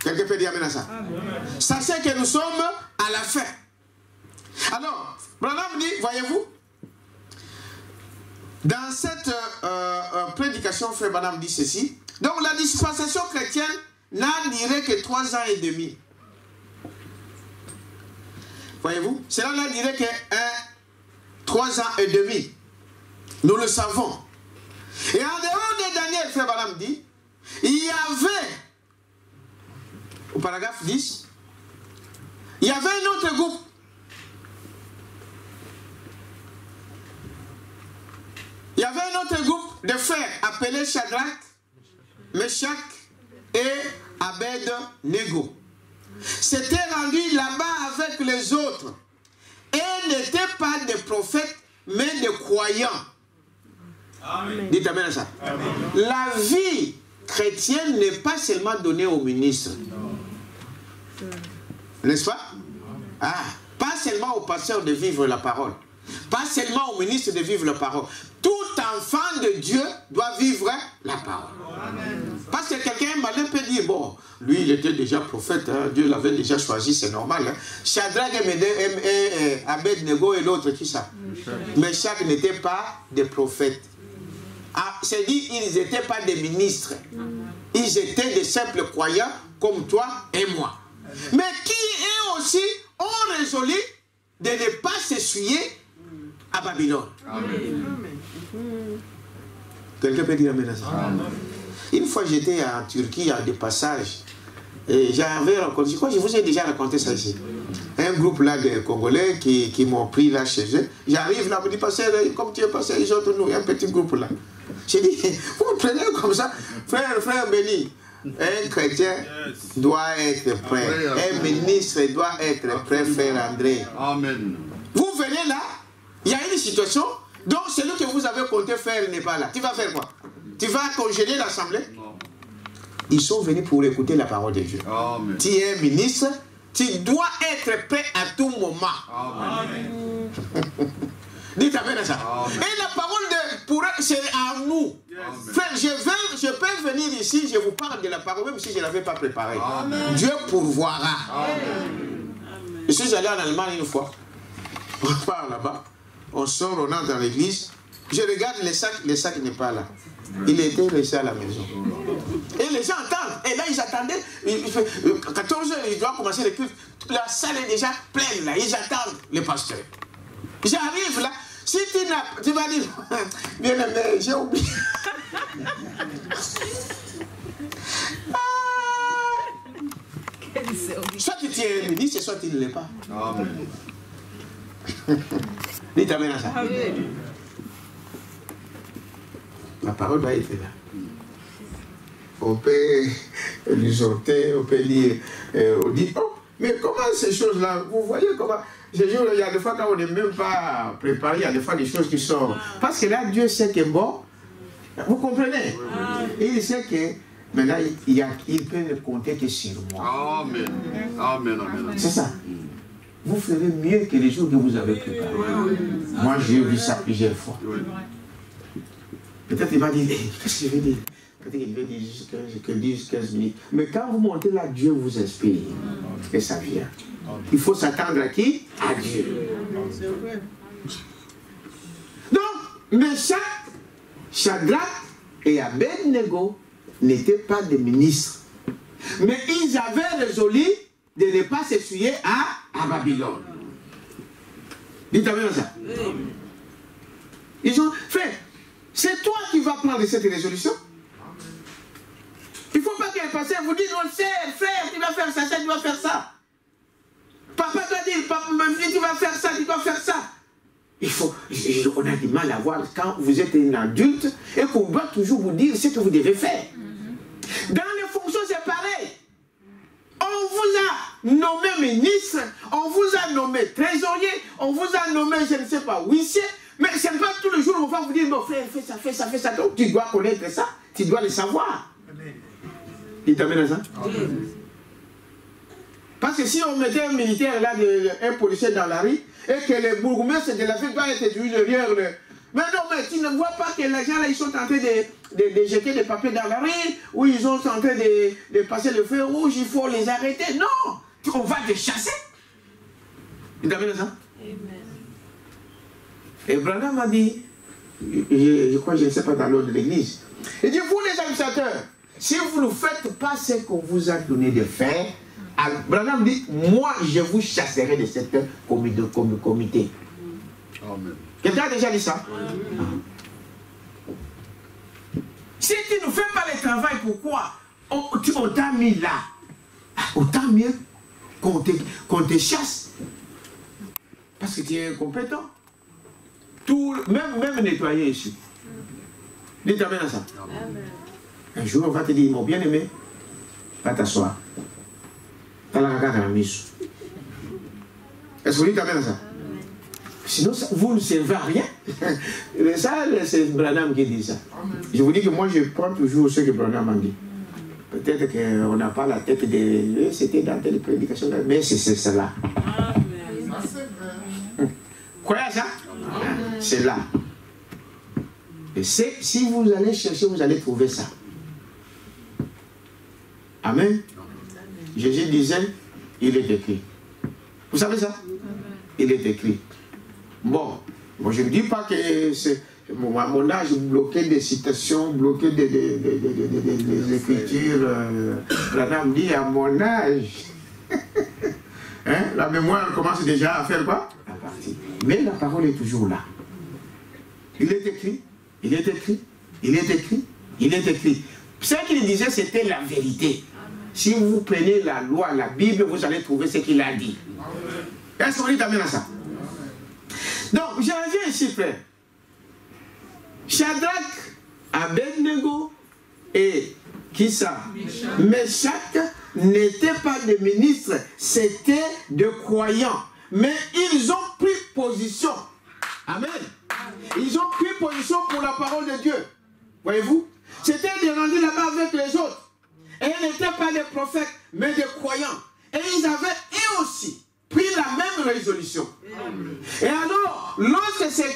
Quelqu'un peut dire amen à ça. Amen. Sachez que nous sommes à la fin. Alors, Branham dit, voyez-vous, dans cette prédication, Frère Branham dit ceci. Donc, la dispensation chrétienne n'a duré que 3 ans et demi. Voyez-vous, cela n'a duré que 3 ans et demi. Nous le savons. Et en dehors de Daniel, Frère Branham dit, il y avait, au paragraphe 10, il y avait un autre groupe. Il y avait un autre groupe de frères appelés Shadrach, Meshach et Abed-Nego. S'étaient rendus là-bas avec les autres et n'étaient pas des prophètes mais des croyants. Amen. Dites amen à ça. Amen. La vie chrétienne n'est pas seulement donnée aux ministres. N'est-ce pas? Pas seulement aux pasteurs de vivre la parole. Pas seulement aux ministres de vivre la parole. Tout enfant de Dieu doit vivre la parole. Amen. Parce que quelqu'un malin peut dire, bon, lui il était déjà prophète, hein, Dieu l'avait déjà choisi, c'est normal. Hein. Shadrach et Abed-Nego et l'autre, qui ça? Meshach n'étaient pas des prophètes. C'est dit, ils n'étaient pas des ministres. Ils étaient des simples croyants comme toi et moi. Mais qui eux aussi ont résolu de ne pas s'essuyer à Babylone. Amen. Quelqu'un peut dire amen à ça? Une fois j'étais en Turquie à des passages. Et j'avais rencontré, je crois que je vous ai déjà raconté ça ici. Un groupe là de Congolais qui m'ont pris là chez eux. J'arrive là, me dit, pasteur, comme tu es pasteur, ils ont nous, un petit groupe là. J'ai dit, vous me prenez comme ça, frère béni. Un chrétien doit être prêt. Un ministre doit être prêt, frère André. Amen. Vous venez là, il y a une situation, donc celui que vous avez compté faire n'est pas là. Tu vas faire quoi? Tu vas congéler l'assemblée? Ils sont venus pour écouter la parole de Dieu. Amen. Tu es un ministre, tu dois être prêt à tout moment. Amen. Dites amen à ça. Amen. Et la parole pour eux, c'est à nous. Frère, je peux venir ici, je vous parle de la parole, même si je ne l'avais pas préparée. Dieu pourvoira. Amen. Je suis allé en Allemagne une fois. On part là-bas, on sort, on entre dans l'église. Je regarde le sac n'est pas là. Il était resté à la maison. Et les gens attendent. Et là, ils attendaient. Il fait 14 h, il doit commencer le culte. La salle est déjà pleine là. Ils attendent le pasteur. J'arrive là. Si tu vas dire, bien aimé, j'ai oublié. Soit tu es ministre, soit tu ne l'es pas. Amen. Dites amen à ça. La parole doit être là. On peut l'exhorter, on peut dire, on dit, oh, mais comment ces choses-là, vous voyez comment, ces jours-là, il y a des fois quand on n'est même pas préparé, il y a des fois des choses qui sont... Parce que là, Dieu sait que bon, vous comprenez? Et il sait que maintenant, il peut ne compter que sur moi. Amen. Amen. Amen. C'est ça. Vous ferez mieux que les jours que vous avez préparés. Moi, j'ai vu ça plusieurs fois. Peut-être il va dire, qu'est-ce que je vais dire? Peut-être qu'il va dire juste 10-15 minutes. Mais quand vous montez là, Dieu vous inspire. Et ça vient. Il faut s'attendre à qui? À Dieu. Donc, Meshach, Shadrach et Abednego n'étaient pas des ministres. Mais ils avaient résolu de ne pas s'essuyer à Babylone. Dites amen à ça. Ils ont fait. C'est toi qui vas prendre cette résolution. Il ne faut pas que le pasteur vous dise, non, frère, tu vas faire ça, tu vas faire ça. Papa doit dire, papa, tu vas faire ça, tu dois faire ça. On a du mal à voir quand vous êtes un adulte et qu'on doit toujours vous dire ce que vous devez faire. Dans les fonctions, c'est pareil. On vous a nommé ministre, on vous a nommé trésorier, on vous a nommé, je ne sais pas, huissier. Mais ce n'est pas tous les jours qu'on va vous dire, mon frère, fais ça. Donc tu dois connaître ça, tu dois le savoir. Il t'amène à ça? Parce que si on mettait un militaire là, un policier dans la rue, et que le bourgmestre de la ville doit être toujours derrière le... Mais non, mais tu ne vois pas que les gens là, ils sont en train de jeter des papiers dans la rue, ou ils sont en train de passer le feu rouge, il faut les arrêter. Non! On va les chasser. Il t'amène à ça? Et Branham m'a dit, je crois, je ne sais pas dans l'ordre de l'église, il dit, vous les administrateurs, si vous ne faites pas ce qu'on vous a donné de faire, Branham dit, moi je vous chasserai de cette comité. Amen. Quelqu'un a déjà dit ça? Si tu ne fais pas le travail, pourquoi on t'a mis là? Autant mieux qu'on te chasse. Parce que tu es incompétent. Même nettoyer ici. Dites amen à ça. Amen. Un jour, on va te dire, mon bien-aimé, va t'asseoir. Est-ce que vous dites amen à ça? Sinon, vous ne servez à rien. Ça, c'est Branham qui dit ça. Je vous dis que moi, je prends toujours ce que Branham a dit. Peut-être qu'on n'a pas la tête de... C'était dans telle prédication, mais c'est cela. Croyez ça? C'est là. Et si vous allez chercher, vous allez trouver ça. Amen. Jésus disait, il est écrit. Vous savez ça? Il est écrit. Bon, moi je ne dis pas que à mon âge, bloqué des citations, bloqué des écritures. Branham dit à mon âge. Hein, la mémoire commence déjà à faire quoi? À partir. Mais la parole est toujours là. Il est écrit. Il est écrit. Il est écrit. Il est écrit. Ce qu'il disait, c'était la vérité. Si vous prenez la loi, la Bible, vous allez trouver ce qu'il a dit. Est-ce qu'on dit amen à ça? Donc, j'en viens ici, frère. Shadrach, Abednego et qui ça? Meshach n'étaient pas des ministres, c'était des croyants. Mais ils ont pris position. Amen. Ils ont pris position pour la parole de Dieu. Voyez-vous? C'était de rentrer là-bas avec les autres. Et ils n'étaient pas des prophètes, mais des croyants. Et ils avaient, eux aussi, pris la même résolution. Et alors, lorsque ces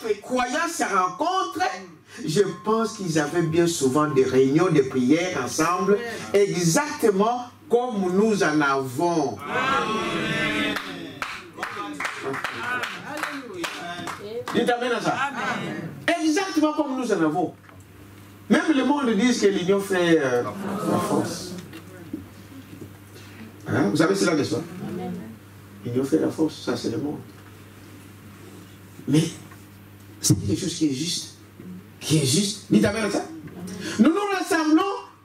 4 croyants se rencontrent, je pense qu'ils avaient bien souvent des réunions de prière ensemble, exactement comme nous en avons. Amen. Dites amen à ça. Exactement comme nous en avons. Même le monde dit que l'union fait la force. Hein? Vous savez cela de soi? L'union fait la force, ça c'est le monde. Mais c'est quelque chose qui est juste. Qui est juste. Dites amen à ça. Nous nous rassemblons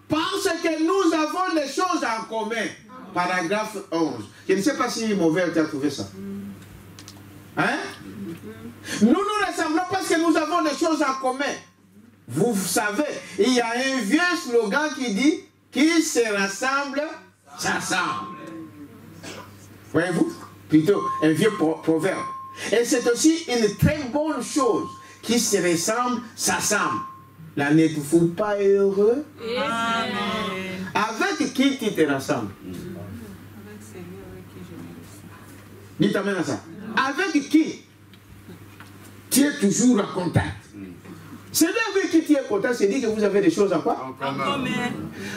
parce que nous avons des choses en commun. Paragraphe 11. Je ne sais pas si mon verre t'a trouvé ça. Hein? Nous nous rassemblons parce que nous avons des choses en commun. Vous savez, il y a un vieux slogan qui dit « Qui se rassemble, s'assemble ». Voyez-vous? Plutôt un vieux proverbe. Et c'est aussi une très bonne chose. Qui se ressemble, s'assemble. La n'êtes-vous pas heureux? Amen. Avec qui tu te rassembles? Avec celui avec qui je me rassemble. Dites amen à ça. Avec qui tu es toujours en contact? Celui avec qui tu es en contact, c'est dit que vous avez des choses en quoi? En commun.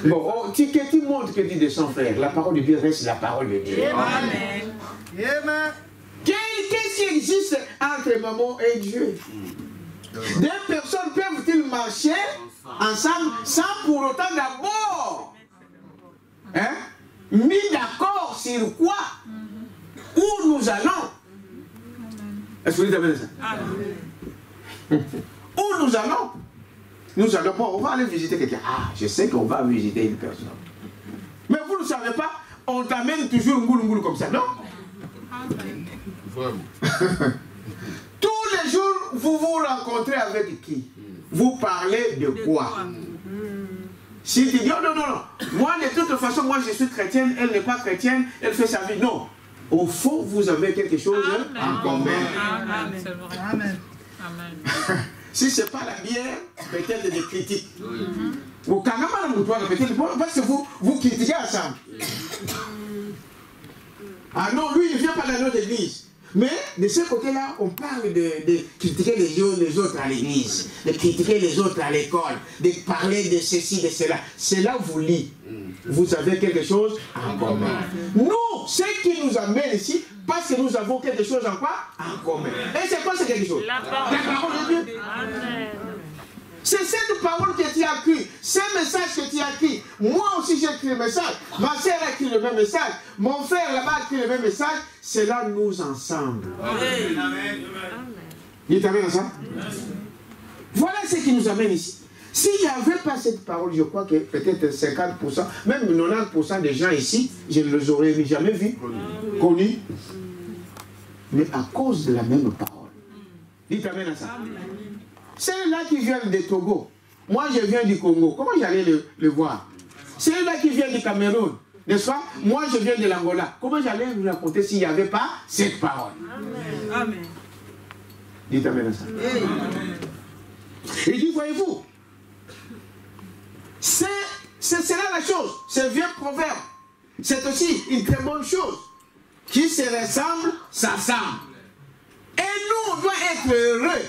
Bon, tu montres que tu descends, frère. La parole de Dieu reste la parole de Dieu. Amen. Amen. Qu'est-ce qui existe entre maman et Dieu? Des personnes peuvent-ils marcher ensemble sans pour autant d'abord mis d'accord sur quoi? Où nous allons? Est-ce que vous avez ça? Où nous allons? Nous allons, bon, on va aller visiter quelqu'un. Ah, je sais qu'on va visiter une personne. Mais vous ne savez pas, on t'amène toujours ngoulou comme ça, non? Vraiment. Tous les jours, vous vous rencontrez avec qui? Vous parlez de quoi? Si tu dis, oh non, moi de toute façon, moi je suis chrétienne, elle n'est pas chrétienne, elle fait sa vie. Non. Au fond, vous avez quelque chose en commun. Amen. C'est vrai. Amen. Amen. Si ce n'est pas la bière, peut-être des critiques. Ou quand même, peut-être parce que vous critiquez ensemble. Ah non, lui, il ne vient pas dans notre église. Mais de ce côté-là, on parle de critiquer les autres à l'église, de critiquer les autres à l'école, de parler de ceci, de cela. C'est là où vous lit. Vous avez quelque chose en commun. Nous, ce qui nous amène ici, parce que nous avons quelque chose en quoi? En commun. Et c'est quoi ce quelque chose? La parole de Dieu. Amen. C'est cette parole que tu as écrit, ce message que tu as écrit. Moi aussi j'ai écrit le message. Ma soeur a écrit le même message. Mon frère là-bas a écrit le même message. C'est là nous ensemble. Amen. Amen. Il t'amène à ça? Voilà ce qui nous amène ici. S'il n'y avait pas cette parole, je crois que peut-être 50%, même 90% des gens ici, je ne les aurais jamais vus, connus. Mais à cause de la même parole. Il t'amène à ça? Ceux-là qui viennent de Togo, moi je viens du Congo, comment j'allais le voir? Ceux-là qui viennent du Cameroun, n'est-ce pas? Moi je viens de l'Angola, comment j'allais vous raconter s'il n'y avait pas cette parole? Amen. Amen. Dites amen à ça. Il dit, voyez-vous, c'est là la chose, c'est un vieux proverbe. C'est aussi une très bonne chose. Qui se ressemble, s'assemble. Et nous, on doit être heureux.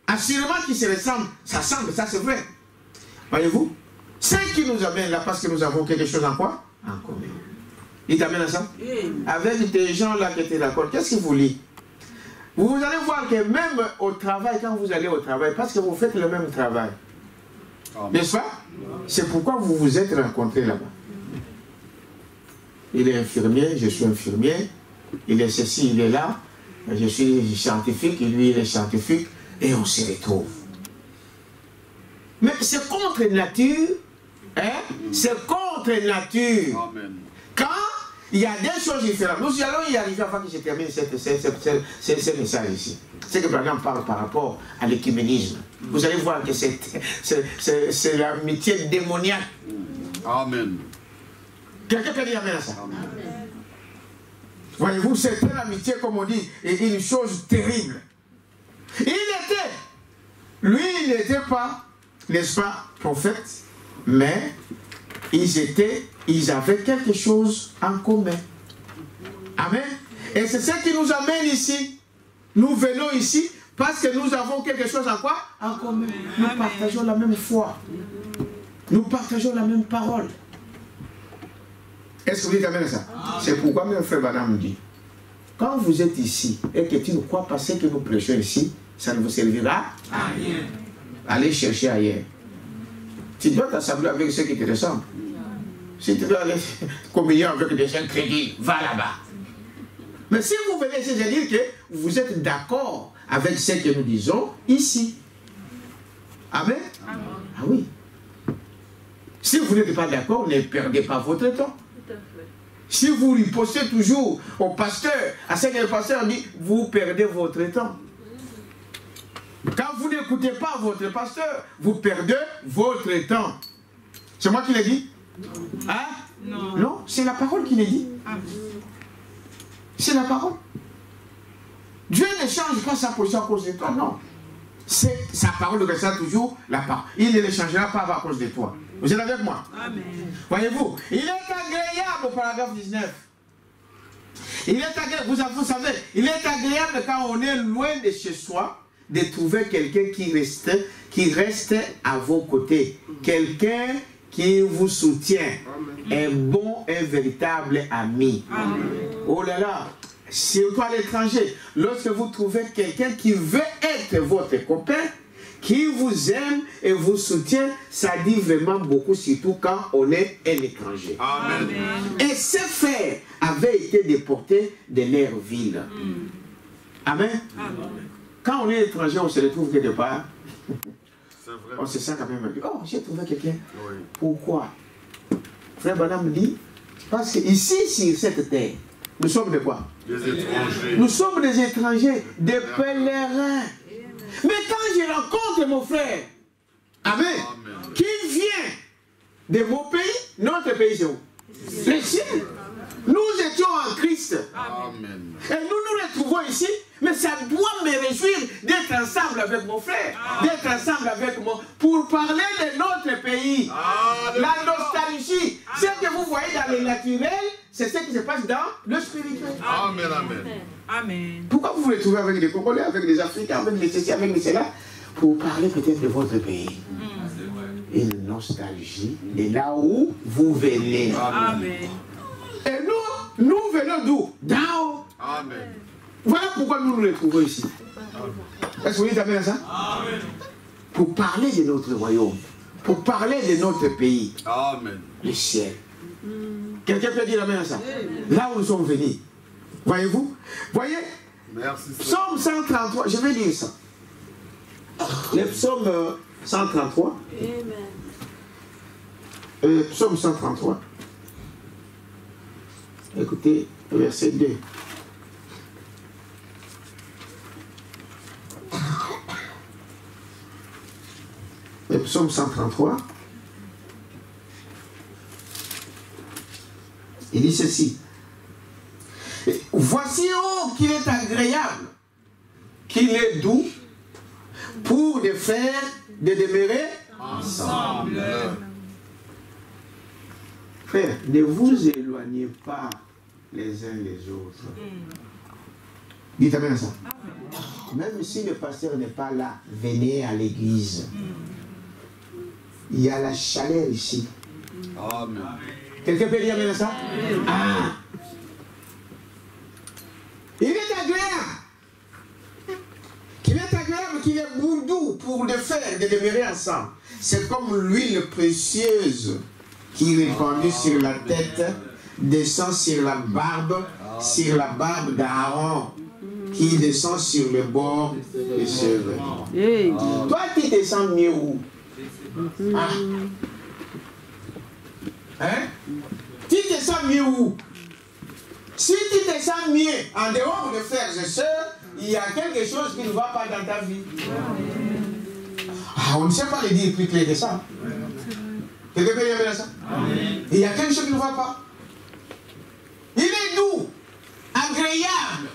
Assurément qui se ressemble, ça semble, ça c'est vrai. Voyez-vous? C'est qui nous amène là parce que nous avons quelque chose en quoi? En commun. Il t'amène à ça? Avec des gens là qui étaient d'accord, qu'est-ce que vous lisez? Vous allez voir que même au travail, quand vous allez au travail, parce que vous faites le même travail, n'est-ce pas? C'est pourquoi vous vous êtes rencontrés là-bas. Il est infirmier, je suis infirmier, il est ceci, il est là, je suis scientifique, et lui il est scientifique. Et on se retrouve. Mais c'est contre nature. Hein? C'est contre nature. Amen. Quand il y a des choses différentes, nous allons y arriver avant que je termine ce message ici. C'est que Branham parle par rapport à l'écuménisme. Vous allez voir que c'est l'amitié démoniaque. Amen. Quelqu'un peut dire amen à ça? Amen. Voyez-vous, c'était l'amitié, comme on dit, et une chose terrible. Lui, il n'était pas, n'est-ce pas, prophète, mais ils avaient quelque chose en commun. Amen. Et c'est ce qui nous amène ici. Nous venons ici parce que nous avons quelque chose en quoi? En commun. Nous partageons la même foi. Nous partageons la même parole. Est-ce que vous dites amen à ça? C'est pourquoi mon frère Branham dit, quand vous êtes ici et que tu ne crois pas ce que nous prêchons ici, ça ne vous servira à rien. Allez chercher ailleurs. Tu dois t'assembler avec ceux qui te ressemblent. Si tu dois aller communier avec des gens crédibles, va là-bas. Mais si vous venez ici, c'est dire que vous êtes d'accord avec ce que nous disons ici. Amen. Ah oui. Si vous n'êtes pas d'accord, ne perdez pas votre temps. Si vous ripostez toujours au pasteur, à ce que le pasteur dit, vous perdez votre temps. Quand vous n'écoutez pas votre pasteur, vous perdez votre temps. C'est moi qui l'ai dit? Hein? Non. Non, c'est la parole qui l'ai dit. C'est la parole. Dieu ne change pas sa position à cause de toi, non. C'est sa parole restera toujours la parole. Il ne le changera pas à cause de toi. Vous êtes avec moi? Amen. Voyez-vous, il est agréable, paragraphe 19. Il est agréable, vous savez, il est agréable quand on est loin de chez soi, de trouver quelqu'un qui reste à vos côtés. Quelqu'un qui vous soutient. Un bon, un véritable ami. Amen. Oh là là, surtout à l'étranger, lorsque vous trouvez quelqu'un qui veut être votre copain, qui vous aime et vous soutient, ça dit vraiment beaucoup, surtout quand on est un étranger. Amen. Et ces frères avaient été déportés de leur ville. Amen. Amen. Quand on est étranger, on se retrouve quelque part. On se sent quand même dit, oh, j'ai trouvé quelqu'un. Oui. Pourquoi? Frère Branham dit, parce qu'ici, sur cette terre, nous sommes de quoi? Des étrangers. Nous sommes des étrangers, des pèlerins. Mais quand je rencontre mon frère, amen, amen, qui vient de mon pays, notre pays c'est où? Le ciel. Nous étions en Christ. Amen. Et nous nous retrouvons ici, mais ça doit me réjouir d'être ensemble avec mon frère, d'être ensemble avec moi, pour parler de notre pays. Amen. La nostalgie, ce que vous voyez dans le naturel, c'est ce qui se passe dans le spirituel. Amen, amen. Amen. Pourquoi vous vous retrouvez avec des Congolais, avec des Africains, avec des ceci, avec des cela, pour parler peut-être de votre pays? Une nostalgie de là où vous venez. Amen. Et nous venons d'où? D'en haut. Amen. Voilà pourquoi nous nous retrouvons ici. Est-ce que vous dites amen à ça? Amen. Pour parler de notre royaume, pour parler de notre pays. Amen. Le ciel. Quelqu'un peut dire amen à ça? Là où nous sommes venus. Voyez-vous? Voyez? Merci. Psaume 133, je vais lire ça. Le psaume 133. Amen. Psaume 133. Écoutez, verset 2. Le psaume 133. Il dit ceci. Voici, oh, qu'il est agréable, qu'il est doux, pour des frères de demeurer ensemble. Frère, ne vous éloignez pas les uns les autres. Dites amen à ça. Même si le pasteur n'est pas là, venez à l'église. Il y a la chaleur ici. Amen. Quelqu'un peut dire amen à ça? Ah. Il est agréable. Qu'il est agréable, qu'il est doux pour les frères de demeurer ensemble. C'est comme l'huile précieuse qui est répandue sur la tête, descend sur la barbe d'Aaron, qui descend sur le bord des cheveux. Hey. Toi, tu descends mieux où? Ah. Hein? Tu te sens mieux où? Si tu te sens mieux en dehors de frères et sœurs, il y a quelque chose qui ne va pas dans ta vie. Ah, on ne sait pas le dire plus clair que ça. Quelqu'un peut dire ça? Il y a quelque chose qui ne va pas. Il est doux, agréable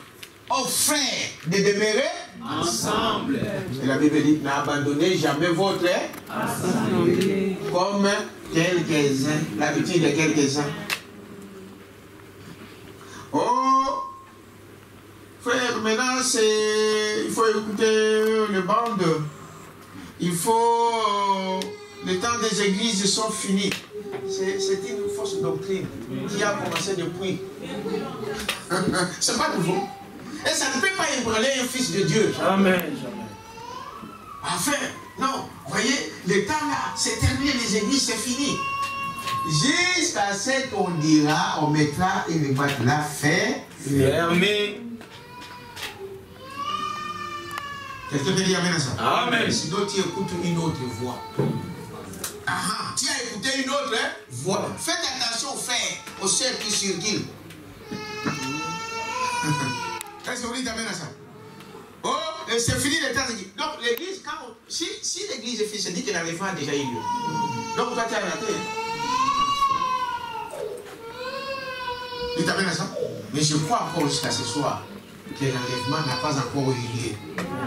aux frères de demeurer ensemble. Et la Bible dit, n'abandonnez jamais votre assemblée comme quelques-uns, l'habitude de quelques-uns. Oh, frère, maintenant il faut écouter le bande. Il faut... Les temps des églises sont finis. C'est une fausse doctrine qui a commencé depuis. C'est pas nouveau. Et ça ne peut pas ébranler un fils de Dieu. Amen. Enfin, non. Voyez, le temps là, c'est terminé, les églises, c'est fini. Jusqu'à ce qu'on dira, on mettra une boîte là, fermée. Quelqu'un peut dire amen à ça? Amen. Sinon, tu écoutes une autre voix. Ah, tu as écouté une autre voix. Faites attention aux sœurs qui circulent. Est-ce que vous dites amen à ça? Oh, c'est fini le temps. Donc, l'église, si l'église est finie, c'est dit que l'enlèvement a déjà eu lieu. Donc, toi, tu as raté. Dites amen à ça? Mais je crois encore jusqu'à ce soir que l'enlèvement n'a pas encore eu lieu.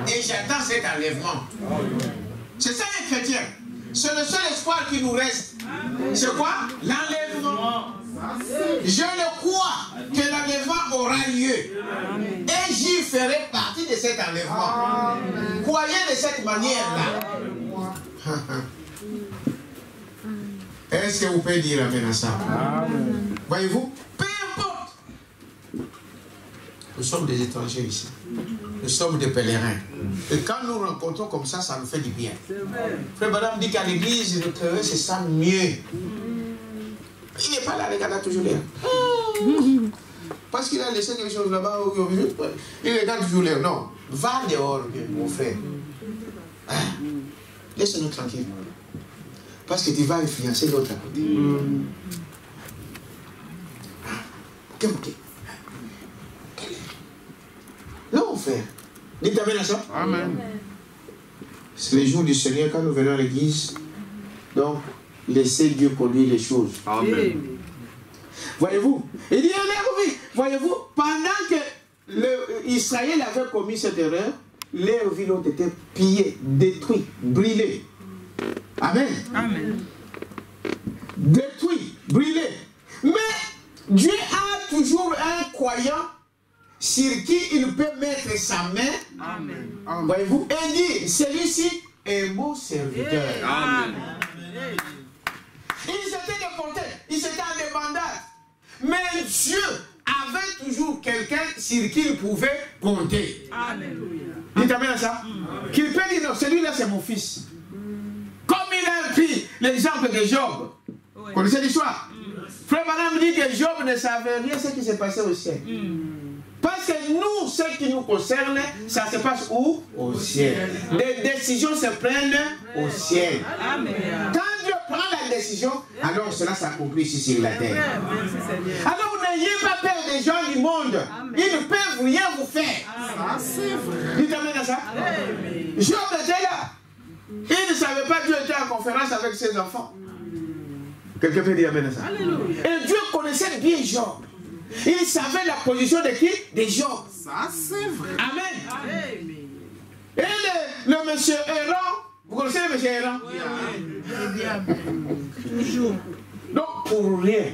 Et j'attends cet enlèvement. C'est ça les chrétiens. C'est le seul espoir qui nous reste. C'est quoi? L'enlèvement. Je le crois que l'enlèvement aura lieu. Et j'y ferai partie de cet enlèvement. Croyez de cette manière-là. Est-ce que vous pouvez dire amen à ça? Voyez-vous? Peu importe. Nous sommes des étrangers ici. Nous sommes des pèlerins. Et quand nous rencontrons comme ça, ça nous fait du bien. Frère Madame dit qu'à l'église, le cœur se sent mieux. Il n'est pas là, regarde toujours là. Parce qu'il a laissé quelque chose là-bas. Il regarde toujours là. Non. Va dehors, mon frère. Hein? Laisse-nous tranquille. Parce que tu vas influencer l'autre à côté. Ok. Non, frère. Dites amen à ça. Amen. C'est le jour du Seigneur quand nous venons à l'église. Donc, laissez Dieu conduire les choses. Amen. Voyez-vous? Il dit, voyez-vous, pendant que Israël avait commis cette erreur, leurs villes ont été pillées, détruites, brûlées. Amen. Amen. Détruites, brûlées. Mais Dieu a toujours un croyant sur qui il peut mettre sa main. Amen. Voyez-vous? Et dire, celui-ci est mon serviteur. Amen. Il s'était déporté, il s'était en débandade. Mais Dieu avait toujours quelqu'un sur qui il pouvait compter. Alléluia. Dites amen à ça. Qu'il peut dire, non, celui-là c'est mon fils. Comme il a pris l'exemple de Job. Vous connaissez l'histoire? Frère Madame dit que Job ne savait rien de ce qui s'est passé au ciel. Parce que nous, ce qui nous concerne, ça se passe où? Au ciel. Les décisions se prennent au ciel. Amen. Quand Dieu prend la décision, alors cela s'accomplit ici sur la terre. Merci Seigneur. Alors n'ayez pas peur des gens du monde. Ils ne peuvent rien vous faire. Ça, c'est vrai. Dites amen à ça. Job était là. Il ne savait pas que Dieu était en conférence avec ses enfants. Quelqu'un peut dire amen à ça. Et Dieu connaissait bien Job. Il savait la position de qui? De Job. Ça, c'est vrai. Amen. Et le monsieur Héron, vous connaissez le monsieur Héron? Toujours. Donc pour rien.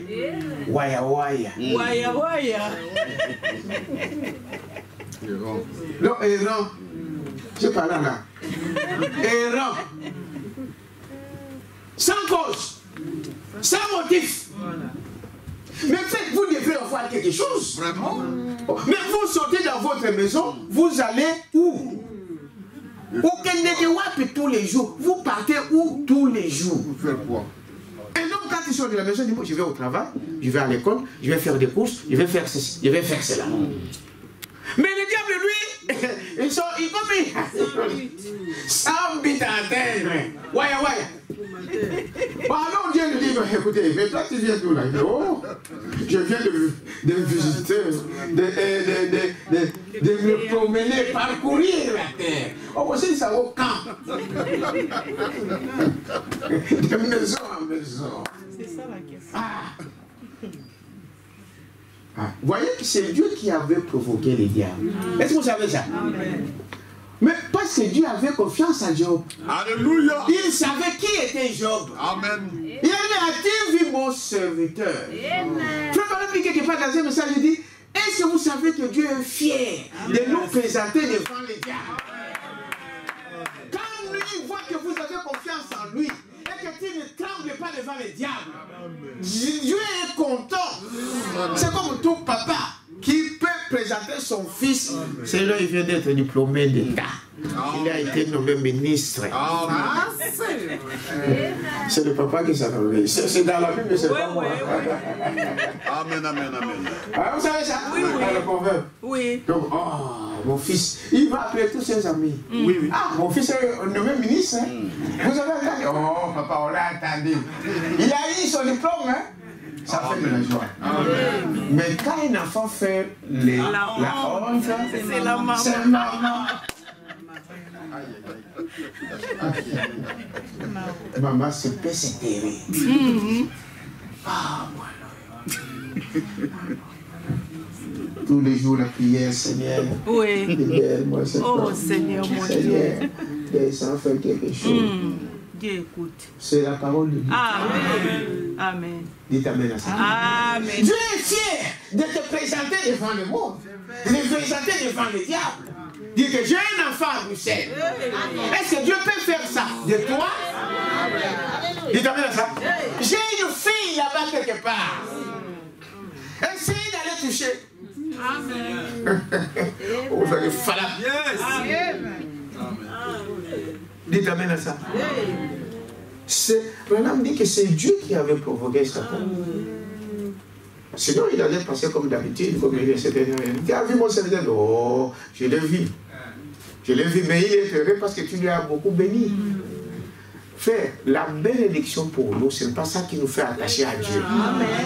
Waya waya. Waya waya. Non, Héron. Je parle là. Héron. Sans cause. Sans motif. Mais peut-être vous devrez avoir quelque chose. Vraiment? Mais vous sortez dans votre maison, vous allez où? Au Kendekewapi tous les jours. Vous partez où tous les jours? Pour faire quoi? Et donc quand ils sortent de la maison, ils disent, je vais au travail, je vais à l'école, je vais faire des courses, je vais faire ceci, je vais faire cela. Mais le diable, lui, Ils sont, ils combien? 100 bits à atteindre. Ouais. Bon, alors Dieu lui dit, écoutez, mais toi tu viens d'où là? Oh, je viens de visiter, de me promener, parcourir la terre. Oh, voici ça au camp. De maison en maison. C'est ça la question. Vous voyez que c'est Dieu qui avait provoqué les diables. Est-ce que vous savez ça? Amen. Mais parce que Dieu avait confiance en Job. Alléluia. Il savait qui était Job. Amen. Il a vu mon serviteur. Frère, quand même quelque part dans ce message, il dit, est-ce que vous savez que Dieu est fier de nous présenter devant les diables? Quand lui voit que vous avez confiance en lui, et que tu ne trembles pas devant les diables, Dieu est content. C'est comme tout papa qui peut présenter son fils. Celui-là, il vient d'être diplômé d'État. Il a été nommé ministre. C'est le papa qui s'en nommé. C'est dans la Bible, mais c'est pas moi. Amen, amen, amen. Ah, vous savez ça? Oui. Dans le proverbe. Oui. Donc, mon fils, il va appeler tous ses amis. Oui. Ah, mon fils est nommé ministre. Hein? Vous avez entendu? Oh, papa, on l'a entendu. Il a eu son diplôme, hein? Ça fait de la joie. Mais quand un enfant fait la honte, C'est la maman. c'est maman. Maman se peut s'éterrer. Ah, voilà. Tous les jours, la prière, Seigneur. Oui. Libère-moi cette Oh femme. Seigneur, mon Dieu. Seigneur, laisse-en faire quelque chose. Dieu écoute. C'est la parole de Dieu. Amen. Amen. Dites Amen à ça. Amen. Dieu est fier de te présenter devant le monde, de te présenter devant le diable. Dis que j'ai un enfant à Bruxelles. Est-ce que Dieu peut faire ça de toi? Dites Amen à ça. J'ai une fille là-bas quelque part. Essayez d'aller toucher. Amen. Vous allez faire. Dites Amen à ça. Branham dit que c'est Dieu qui avait provoqué ça. Sinon, il allait passer comme d'habitude, comme il dit, tu as vu mon serviteur? Oh, je l'ai vu. Je l'ai vu, mais il est heureux parce que tu lui as beaucoup béni. Frère, la bénédiction pour nous, ce n'est pas ça qui nous fait attacher à Dieu.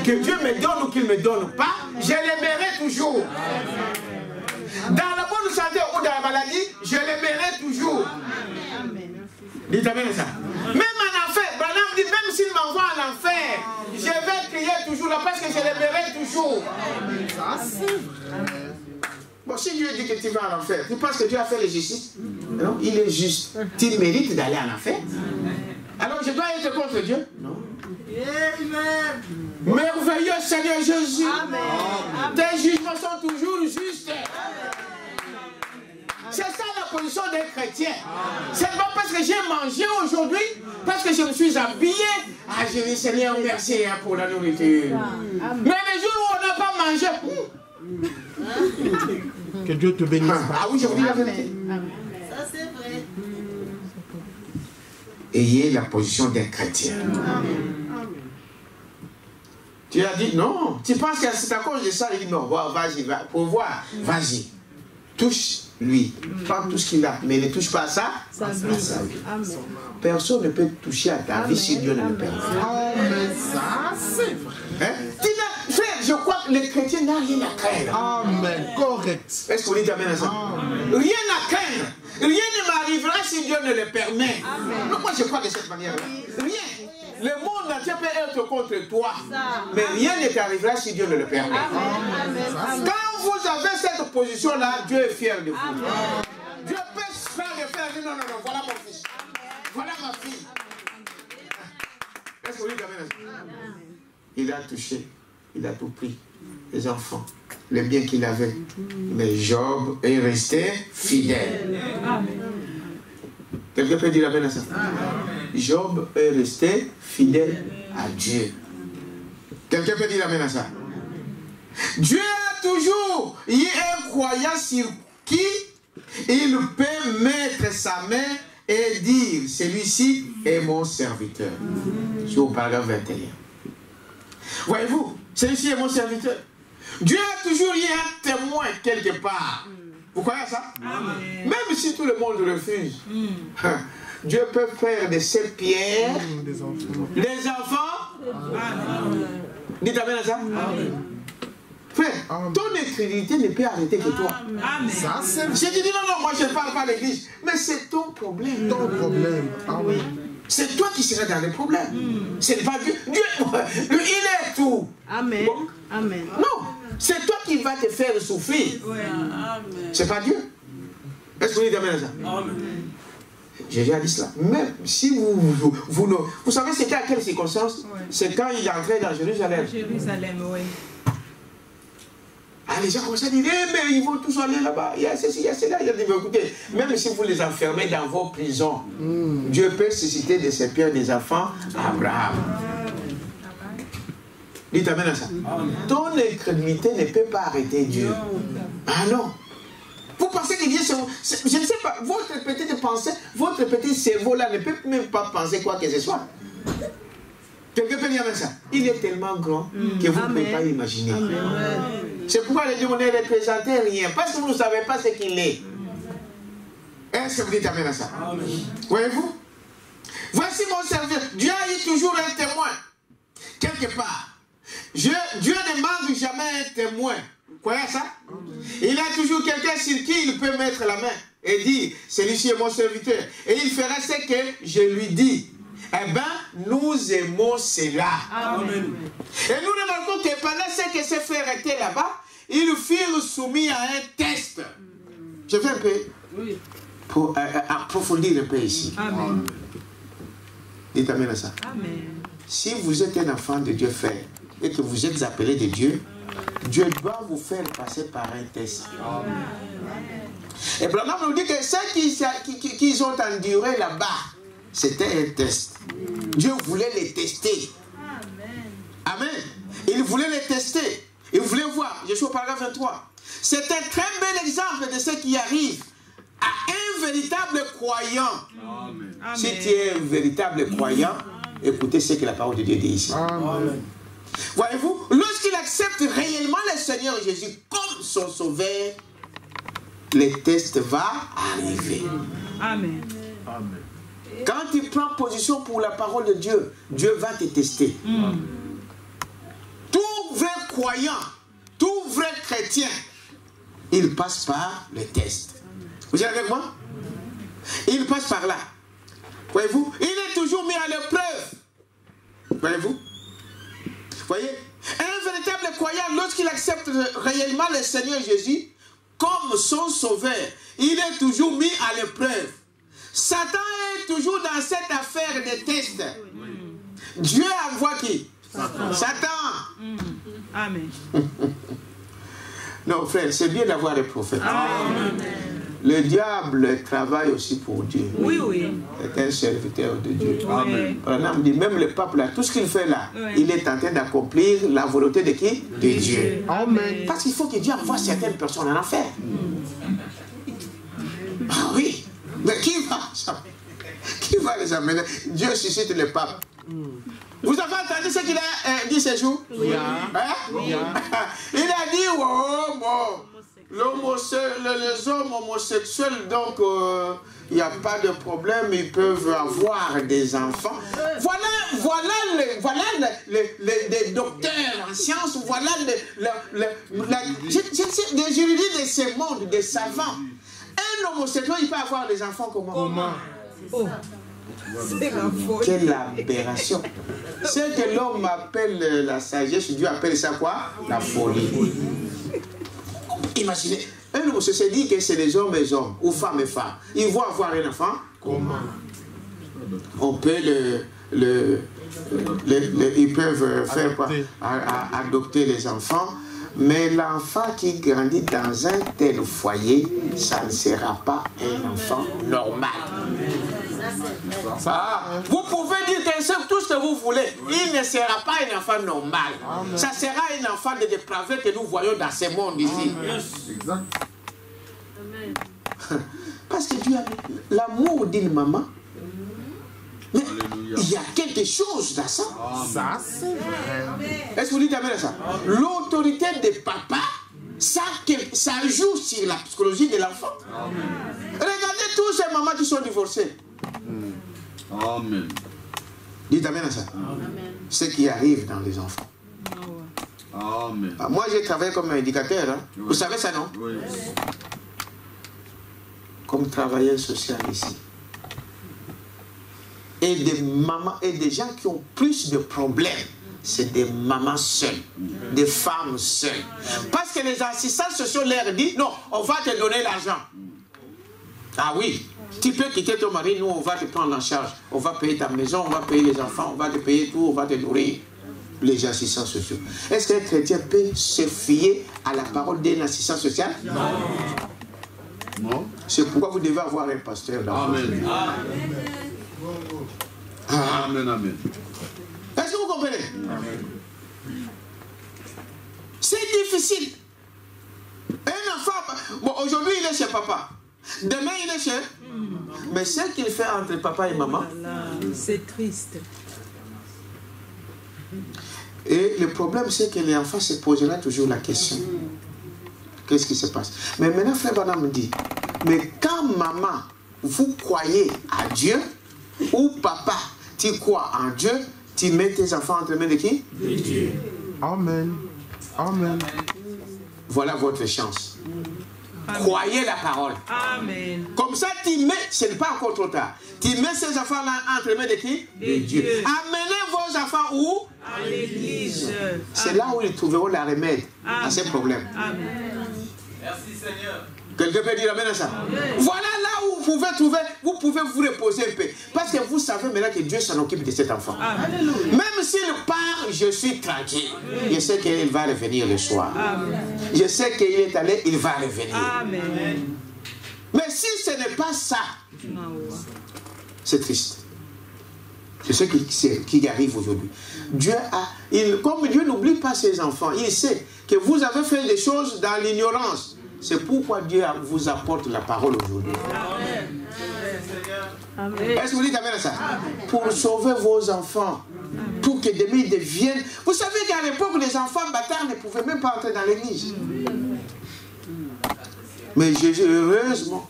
Que Dieu me donne ou qu'il ne me donne pas, je l'aimerai toujours. Dans la bonne santé ou dans la maladie, je l'aimerai toujours. Dites Amen à ça. Même en enfer, Branham dit, même s'il m'envoie en enfer, je vais crier toujours là parce que je l'aimerai toujours. Bon, si Dieu dit que tu vas en enfer, tu penses que Dieu a fait le justice? Non, il est juste. Tu mérites d'aller en enfer. Alors je dois être contre Dieu? Non. Merveilleux Seigneur Jésus. Tes jugements sont toujours justes. C'est ça la position des chrétiens. C'est pas parce que j'ai mangé aujourd'hui, parce que je me suis habillé. Ah, je dis Seigneur, merci pour la nourriture. Mais les jours où on n'a pas mangé, que Dieu te bénisse. Ah oui, je vous dis la vérité. Ça, c'est vrai. Ayez la position des chrétiens. Tu as dit non. Tu penses que c'est à cause de ça. Il dit non, vas-y, va. Pour voir, vas-y. Touche-lui. Pas tout ce qu'il a, mais ne touche pas à ça. Sa vie. Amen. Personne ne peut toucher à ta vie si Dieu ne le permet. Mais ça, c'est vrai. Hein? Frère, je crois que les chrétiens n'ont rien à craindre. Amen. Correct. Est-ce qu'on dit Amen à ça? Rien à craindre. Rien ne m'arrivera si Dieu ne le permet. Non, moi je crois de cette manière-là. Rien. Le monde entier peut être contre toi. Mais rien ne t'arrivera si Dieu ne le permet. Quand vous avez cette position-là, Dieu est fier de vous. Dieu peut faire le faire. Non, voilà mon fils. Voilà ma fille. Est-ce qu'on dit Amen à ça? Il a touché. Il a tout pris. Les enfants, les biens qu'il avait. Mais Job est resté fidèle. Quelqu'un peut dire Amen à ça? Job est resté fidèle à Dieu. Quelqu'un peut dire Amen à ça? Dieu a toujours eu un croyant sur qui il peut mettre sa main et dire, celui-ci est mon serviteur. Sur le paragraphe 21. Voyez-vous, celui-ci est mon serviteur. Dieu a toujours eu un témoin quelque part. Vous croyez à ça? Amen. Même si tout le monde refuse, Dieu peut faire de ces pierres des enfants. Dites amen à ça. Frère, ton incrédulité ne peut arrêter que toi. Amen. Ça, c'est Je te dis non, moi je ne parle pas à l'église, mais c'est ton problème. ton problème. Amen. C'est toi qui seras dans les problèmes. C'est pas Dieu. Dieu, il est tout. Amen. Bon. Amen. Non, c'est toi qui vas te faire souffrir. C'est pas Dieu. Est-ce que vous dites amen à ça? Amen. J'ai déjà dit cela. Même si vous savez c'était à quelle circonstance? C'est quand il est entré dans Jérusalem. Jérusalem, oui. Ah, les gens commencent à dire, eh, mais ils vont tous aller là-bas. Il y a ceci, il y a cela. Il y a des... Écoutez, même si vous les enfermez dans vos prisons, Dieu peut susciter de ces pierres des enfants Abraham. Dites amen à ça. Ton incrédulité ne peut pas arrêter Dieu. Ah non. Vous pensez que Dieu, je ne sais pas, votre petite pensée, votre petit cerveau-là ne peut même pas penser quoi que ce soit. Quelqu'un peut dire avec ça. Il est tellement grand que vous ne pouvez pas l'imaginer. C'est pourquoi les démons ne représentaient rien. Parce que vous ne savez pas ce qu'il est. Est-ce que vous dites amen à ça? Voyez-vous? Voici mon serviteur. Dieu a eu toujours un témoin. Quelque part. Dieu ne manque jamais un témoin. Vous croyez ça? Il a toujours quelqu'un sur qui il peut mettre la main et dire, celui-ci est mon serviteur. Et il fera ce que je lui dis. Eh bien, nous aimons cela. Amen. Et nous remarquons que pendant ce que ces frères étaient là-bas, ils furent soumis à un test. Je vais un peu pour approfondir un peu ici. Amen. Dites amen à ça. Amen. Si vous êtes un enfant de Dieu, frère, et que vous êtes appelé de Dieu, Dieu doit vous faire passer par un test. Amen. Et Branham nous dit que ceux qu'ils ont enduré là-bas, c'était un test. Dieu voulait les tester. Amen. Il voulait les tester. Il voulait voir. Je suis au paragraphe 23. C'est un très bel exemple de ce qui arrive à un véritable croyant. Amen. Si tu es un véritable croyant, écoutez ce que la parole de Dieu dit ici. Amen. Voyez-vous, lorsqu'il accepte réellement le Seigneur Jésus comme son sauveur, le test va arriver. Amen. Amen. Quand tu prends position pour la parole de Dieu, Dieu va te tester. Tout vrai croyant, tout vrai chrétien, il passe par le test. Vous êtes avec moi? Il passe par là. Voyez-vous? Il est toujours mis à l'épreuve. Voyez-vous? Voyez? Un véritable croyant, lorsqu'il accepte réellement le Seigneur Jésus comme son sauveur, il est toujours mis à l'épreuve. Satan est toujours dans cette affaire de test. Dieu envoie qui? Satan. Amen. Non, frère, c'est bien d'avoir des prophètes. Amen. Le diable travaille aussi pour Dieu. Oui, oui. C'est un serviteur de Dieu. Amen. On dit, même le pape, là, tout ce qu'il fait là, il est en train d'accomplir la volonté de qui? De Dieu. Amen. Parce qu'il faut que Dieu envoie certaines personnes en enfer. Ah oui. Mais qui va les amener? Dieu suscite le pape. Vous avez entendu ce qu'il a dit ce jour? Oui. Hein? Oui. Il a dit, oh, bon, les hommes homosexuels, donc il n'y a pas de problème, ils peuvent avoir des enfants. Voilà les docteurs en sciences, voilà des juridis de ce monde, des savants. Un homosexuel, il peut avoir des enfants comment? Oh. Quelle aberration. Ce que l'homme appelle la sagesse, Dieu appelle ça quoi? La folie. Imaginez, un homosexuel dit que c'est les hommes et les hommes, ou femmes et femmes. Ils vont avoir un enfant. Comment? On peut ils peuvent faire quoi? Adopter les enfants. Mais l'enfant qui grandit dans un tel foyer, ça ne sera pas un enfant normal. Vous pouvez dire tout ce que vous voulez. Il ne sera pas un enfant normal. Ça sera un enfant de dépravé que nous voyons dans ce monde ici. Exact. Parce que Dieu a l'amour d'une maman. Mais il y a quelque chose dans ça. Ça, c'est vrai. Est-ce que vous dites amen à ça? L'autorité des papas, ça joue sur la psychologie de l'enfant. Regardez tous ces mamans qui sont divorcées. Amen. Dites amen à ça. Ce qui arrive dans les enfants. Amen. Moi, j'ai travaillé comme éducateur. Hein. Oui. Vous savez ça, non? Oui. Comme travailleur social ici. Et des mamans et des gens qui ont plus de problèmes, c'est des mamans seules, des femmes seules. Parce que les assistants sociaux leur disent, non, on va te donner l'argent. Ah oui, tu peux quitter ton mari, nous on va te prendre en charge. On va payer ta maison, on va payer les enfants, on va te payer tout, on va te nourrir. Les assistants sociaux. Est-ce qu'un chrétien peut se fier à la parole d'un assistant social? Non. Non. C'est pourquoi vous devez avoir un pasteur dans votre vie. Amen, amen. Est-ce que vous comprenez? C'est difficile. Un enfant, bon, aujourd'hui il est chez papa. Demain il est chez... Mais ce qu'il fait entre papa et maman... C'est triste. Et le problème, c'est que l'enfant se posera toujours la question. Qu'est-ce qui se passe? Mais maintenant, frère Bana me dit, mais quand maman, vous croyez à Dieu, ou papa, tu crois en Dieu, tu mets tes enfants entre les mains de qui? De Dieu. Amen. Amen. Voilà votre chance. Croyez la parole. Amen. Comme ça, tu mets, ce n'est pas encore trop tard, tu mets ces enfants-là entre les mains de qui? De Dieu. Amenez vos enfants où? À l'église. C'est là où ils trouveront la remède à ces problèmes. Amen. Merci Seigneur. Quelqu'un peut dire amen à ça? Amen. Voilà là où vous pouvez vous reposer un peu. Parce que vous savez maintenant que Dieu s'en occupe de cet enfant. Amen. Même s'il part, je suis tranquille. Je sais qu'il va revenir le soir. Amen. Je sais qu'il est allé, il va revenir. Amen. Mais si ce n'est pas ça, c'est triste. C'est ce qui arrive aujourd'hui. Comme Dieu n'oublie pas ses enfants, il sait que vous avez fait des choses dans l'ignorance. C'est pourquoi Dieu vous apporte la parole aujourd'hui. Est-ce que vous dites amen à ça? Pour sauver vos enfants. Pour que demain ils deviennent... Vous savez qu'à l'époque, les enfants bâtards ne pouvaient même pas entrer dans l'église. Mais Jésus, heureusement,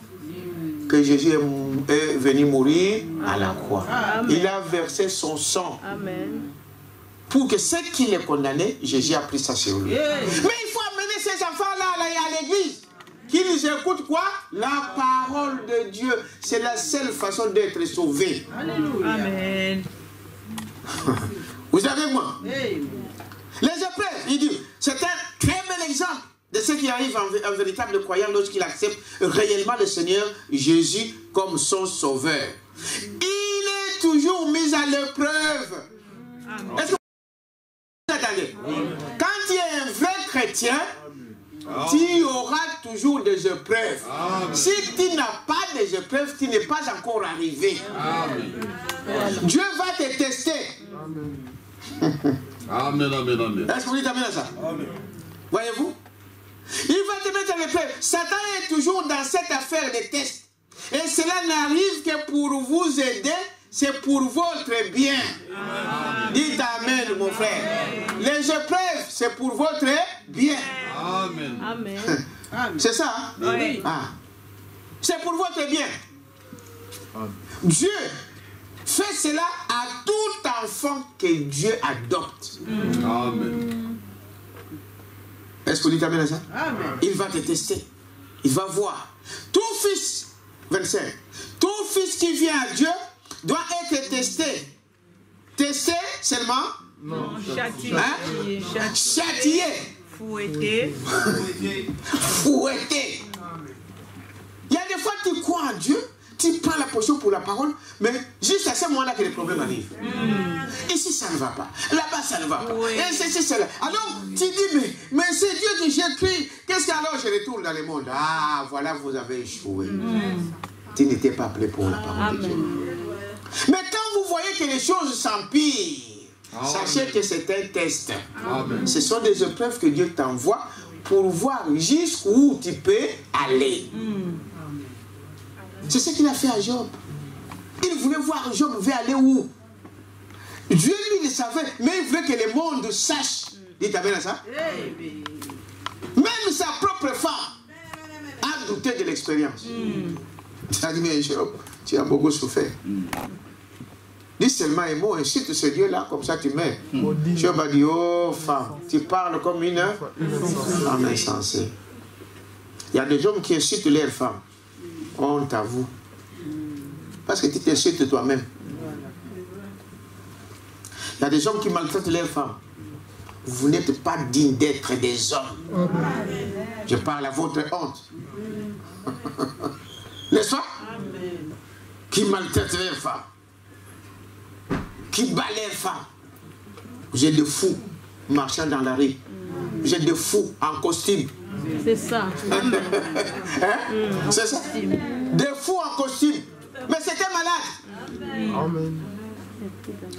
que Jésus est venu mourir à la croix. Amen. Il a versé son sang. Amen. Pour que ceux qui les condamnaient, Jésus a pris ça sur lui. Yeah. Mais il faut amener ces enfants-là à l'église. Qu'ils écoutent quoi? La parole de Dieu. C'est la seule façon d'être sauvé. Alléluia. Amen. Vous êtes avec moi? Hey. Les épreuves, il dit, c'est un très bel exemple de ce qui arrive en véritable croyant lorsqu'il accepte réellement le Seigneur Jésus comme son sauveur. Il est toujours mis à l'épreuve. Est-ce que vous attendez? Quand tu es un vrai chrétien, tu auras toujours des épreuves. Si tu n'as pas des épreuves, tu n'es pas encore arrivé. Dieu va te tester. Amen, amen, amen. Est-ce que vous dites amen à ça? Voyez-vous? Il va te mettre à l'épreuve. Satan est toujours dans cette affaire de test. Et cela n'arrive que pour vous aider, c'est pour votre bien. Amen. Dites amen, mon frère. Amen. Les épreuves, c'est pour votre bien. Amen. Amen. C'est ça, hein? Oui. Ah. C'est pour votre bien. Dieu fait cela à tout enfant que Dieu adopte. Amen. Est-ce que vous dites amen à ça? Amen. Il va te tester. Il va voir. Tout fils, 25, tout fils qui vient à Dieu doit être testé. Testé seulement? Non, châtié. Hein? Châtié. Fouetté. Fouetté. Il y a des fois tu crois en Dieu, tu prends la position pour la parole, mais juste à ce moment-là que les problèmes arrivent. Ici ça ne va pas, là-bas ça ne va pas. Oui. Et c'est cela. Alors tu dis, mais c'est Dieu que j'écris. Qu'est-ce que alors je retourne dans le monde? Ah, voilà, vous avez échoué. Tu n'étais pas appelé pour la parole de Dieu. Mais quand vous voyez que les choses s'empirent, sachez que c'est un test. Amen. Ce sont des épreuves que Dieu t'envoie pour voir jusqu'où tu peux aller. C'est ce qu'il a fait à Job. Il voulait voir Job veut aller où. Dieu lui le savait, mais il voulait que le monde sache. Dites amen à ça. Même sa propre femme a douté de l'expérience. Il a dit, mais tu as beaucoup souffert. Dis seulement un mot, insulte ce Dieu-là, comme ça tu mets. Dieu va dire, oh femme, tu parles comme une femme insensée. Il y a des hommes qui insultent leurs femmes. Honte à vous. Parce que tu t'insultes toi-même. Il y a des hommes qui maltraitent leurs femmes. Vous n'êtes pas dignes d'être des hommes. Je parle à votre honte. N'est-ce pas? Qui maltraitent leurs femmes. Qui bat leurs femmes. Vous êtes des fous marchant dans la rue. Vous êtes des fous en costume. C'est ça. C'est ça. Des fous en costume. Mais c'était malade. Amen.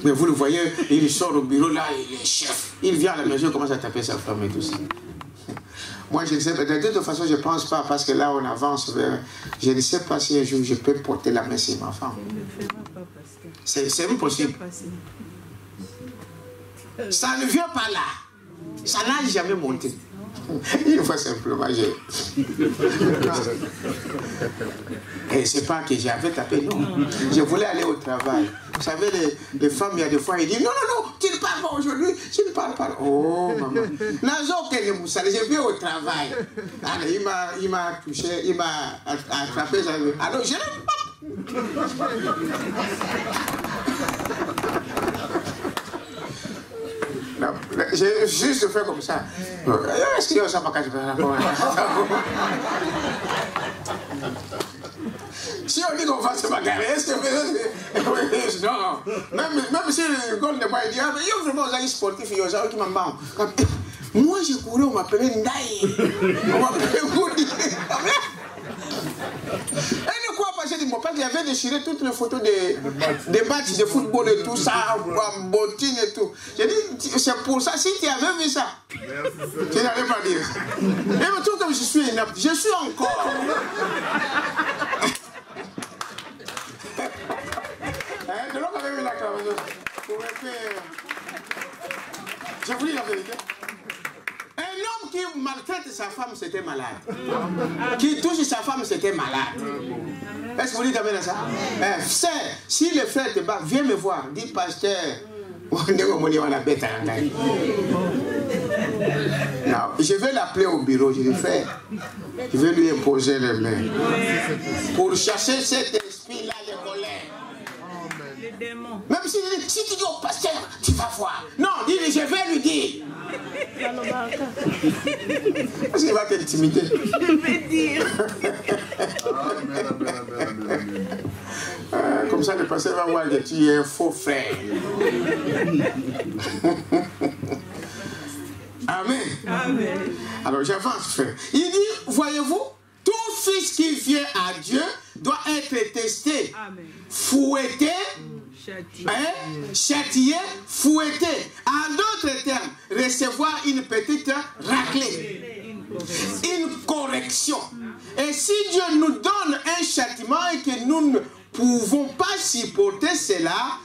Mais vous le voyez, il sort au bureau là, il est chef. Il vient à la maison, il commence à taper sa femme et tout ça. Moi, je ne sais pas. De toute façon, je ne pense pas, parce que là, on avance vers... Je ne sais pas si un jour je peux porter la main sur ma femme. C'est impossible. Ça ne vient pas là. Ça n'a jamais monté. Une fois simplement, et c'est pas que j'avais tapé, non. Je voulais aller au travail. Vous savez, les femmes, il y a des fois, ils disent, non, non, non, tu ne parles pas aujourd'hui, tu ne parles pas. Oh, maman. Je vais au travail. Alors, il m'a touché, il m'a attrapé. Alors, je n'aime pas. J'ai juste fait comme ça. Est-ce qu'il y a ça? Si on dit qu'on va se bagarrer, est-ce que... Non. Même si le goal n'est pas idéal, mais il y a vraiment un sportif, il y a un qui m'en. Moi, j'ai couru, on m'appelait Ndaï. On m'appelait Goudi. Et de quoi passer du moment? Il y avait déchiré toutes les photos des matchs de football et tout ça, en bottine et tout. J'ai dit, c'est pour ça, si tu avais vu ça, tu n'allais pas dire. Et me trouve comme je suis inapte. Je suis encore. De l'autre avait vu la clavation. Je vous dis la vérité. Un homme qui maltraite sa femme, c'était malade. Qui touche sa femme, c'était malade. Est-ce que vous dites amen à ça? Si le frère te bat, viens me voir. Dis, pasteur, non, je vais l'appeler au bureau. Je lui fais, je vais lui imposer les mains. Pour chasser cet esprit-là de colère. Même si tu dis au pasteur, tu vas voir. Non, dis-lui, je vais lui dire. Est-ce qu'il va t'intimider? Je vais dire. Comme ça, le pasteur va voir que tu es un faux frère. Amen. Amen. Alors j'avance, frère. Il dit, voyez-vous, tout fils qui vient à Dieu doit être testé, amen, fouetté, châtié, fouetté. En d'autres termes, recevoir une petite raclée, une correction. Et si Dieu nous donne un châtiment et que nous ne pouvons pas supporter cela,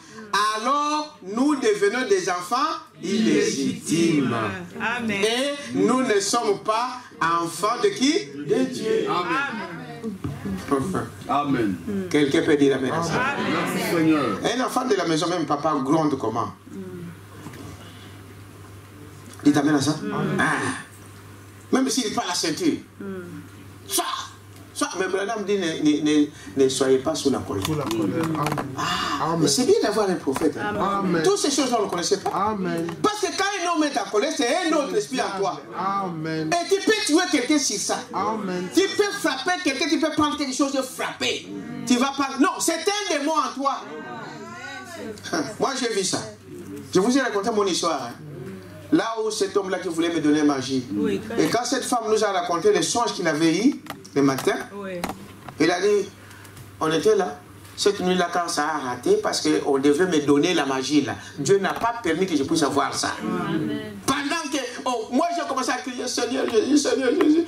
alors nous devenons des enfants illégitimes. Amen. Et nous ne sommes pas enfants de qui? De Dieu. Amen. Amen. Quelqu'un peut dire amen à ça? Seigneur. Un enfant de la maison, même papa, gronde comment? Dites amen à ça? Ah. Même s'il n'est pas la ceinture. Ça. Mais madame dit, ne soyez pas sous la colère. Ah, c'est bien d'avoir un prophète. Amen. Toutes ces choses-là, on ne connaissait pas. Amen. Parce que quand un homme est en colère, c'est un autre esprit en toi. Amen. Et tu peux tuer quelqu'un sur ça. Amen. Tu peux frapper quelqu'un, tu peux prendre quelque chose de frapper. Tu vas pas... Non, c'est un démon en toi. Moi, j'ai vu ça. Je vous ai raconté mon histoire. Là où cet homme-là qui voulait me donner magie. Oui, et quand cette femme nous a raconté les songes qu'il avait eu le matin, oui, il a dit, on était là. Cette nuit-là, quand ça a raté, parce qu'on devait me donner la magie là. Dieu n'a pas permis que je puisse avoir ça. Amen. Pendant que, moi j'ai commencé à crier, Seigneur Jésus, Seigneur Jésus.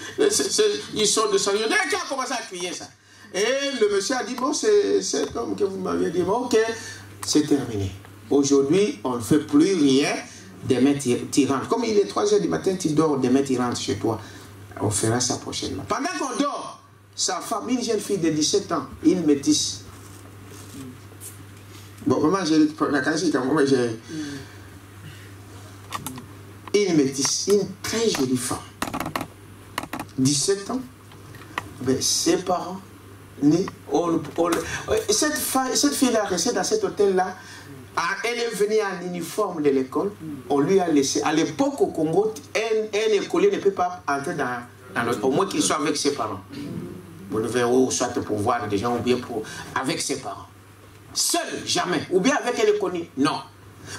Ils sont de Seigneur. Qui a commencé à crier ça? Et le monsieur a dit, bon, c'est cet homme que vous m'avez dit, bon, ok, c'est terminé. Aujourd'hui, on ne fait plus rien des mains tirantes. Comme il est 3 h du matin, tu dors des mains tirantes chez toi. On fera ça prochainement. Pendant qu'on dort, sa femme, une jeune fille de 17 ans, une métisse. Bon, vraiment, j'ai la quasi quand moi j'ai une métisse, une très jolie femme. 17 ans. Ben, ses parents, cette fille-là restait dans cet hôtel-là. Elle est venue en uniforme de l'école. On lui a laissé. À l'époque, au Congo, un écolier ne peut pas entrer dans l'autre. Au moins qu'il soit avec ses parents. Vous devez soit pour voir des gens ou bien avec ses parents. Seul, jamais. Ou bien avec elle connue. Non.